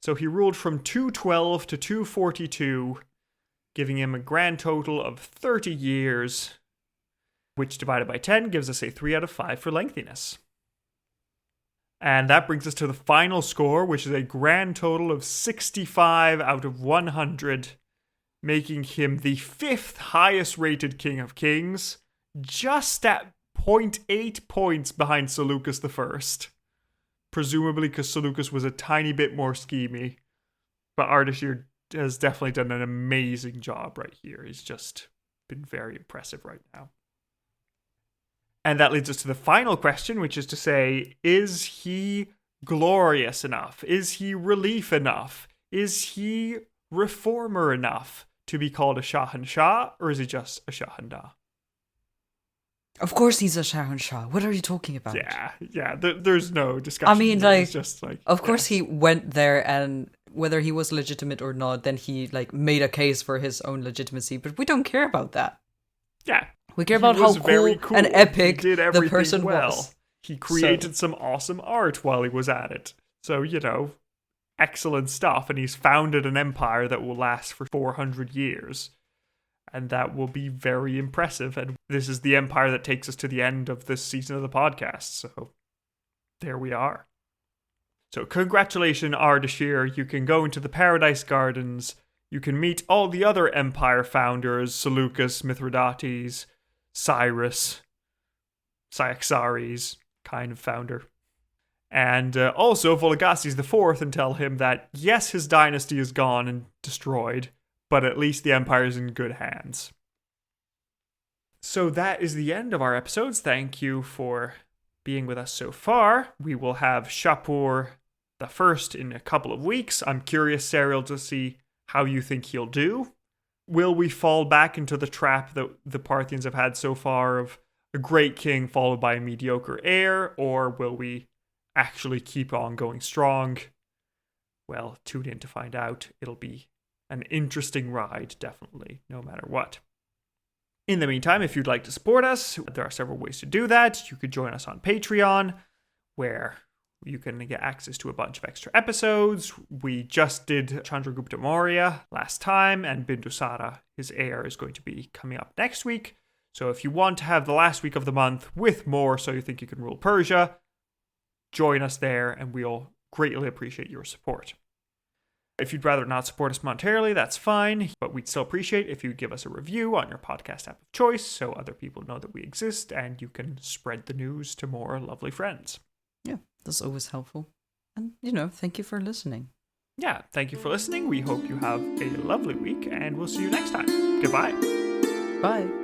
So he ruled from 212 to 242, giving him a grand total of 30 years, which divided by 10 gives us a 3 out of 5 for lengthiness. And that brings us to the final score, which is a grand total of 65 out of 100, making him the 5th highest rated King of Kings, just at 0.8 points behind Seleucus I. Presumably because Seleucus was a tiny bit more schemy, but Ardashir has definitely done an amazing job right here. He's just been very impressive right now. And that leads us to the final question, which is to say, is he glorious enough? Is he relief enough? Is he reformer enough to be called a Shahanshah, or is he just a Shahandah? Of course he's a Shahanshah. What are you talking about? Yeah. There's no discussion. I mean, it's just like, of course he went there, and whether he was legitimate or not, then he made a case for his own legitimacy. But we don't care about that. Yeah. We care about how cool and epic the person was. He created some awesome art while he was at it. So, excellent stuff. And he's founded an empire that will last for 400 years. And that will be very impressive. And this is the empire that takes us to the end of this season of the podcast. So, there we are. So, congratulations, Ardashir. You can go into the Paradise Gardens. You can meet all the other empire founders, Seleucus, Mithridates, Cyrus, Cyaxares, kind of founder. And also Vologases IV, and tell him that, yes, his dynasty is gone and destroyed, but at least the empire is in good hands. So that is the end of our episodes. Thank you for being with us so far. We will have Shapur I in a couple of weeks. I'm curious, Serial, to see how you think he'll do. Will we fall back into the trap that the Parthians have had so far of a great king followed by a mediocre heir, or will we actually keep on going strong? Well, tune in to find out. It'll be an interesting ride, definitely, no matter what. In the meantime, if you'd like to support us, there are several ways to do that. You could join us on Patreon, where you can get access to a bunch of extra episodes. We just did Chandragupta Maurya last time, and Bindusara, his heir, is going to be coming up next week. So if you want to have the last week of the month with more So You Think You Can Rule Persia, join us there, and we'll greatly appreciate your support. If you'd rather not support us monetarily, that's fine, but we'd still appreciate if you give us a review on your podcast app of choice so other people know that we exist and you can spread the news to more lovely friends. Yeah, that's always helpful. And, thank you for listening. Yeah, thank you for listening. We hope you have a lovely week, and we'll see you next time. Goodbye. Bye.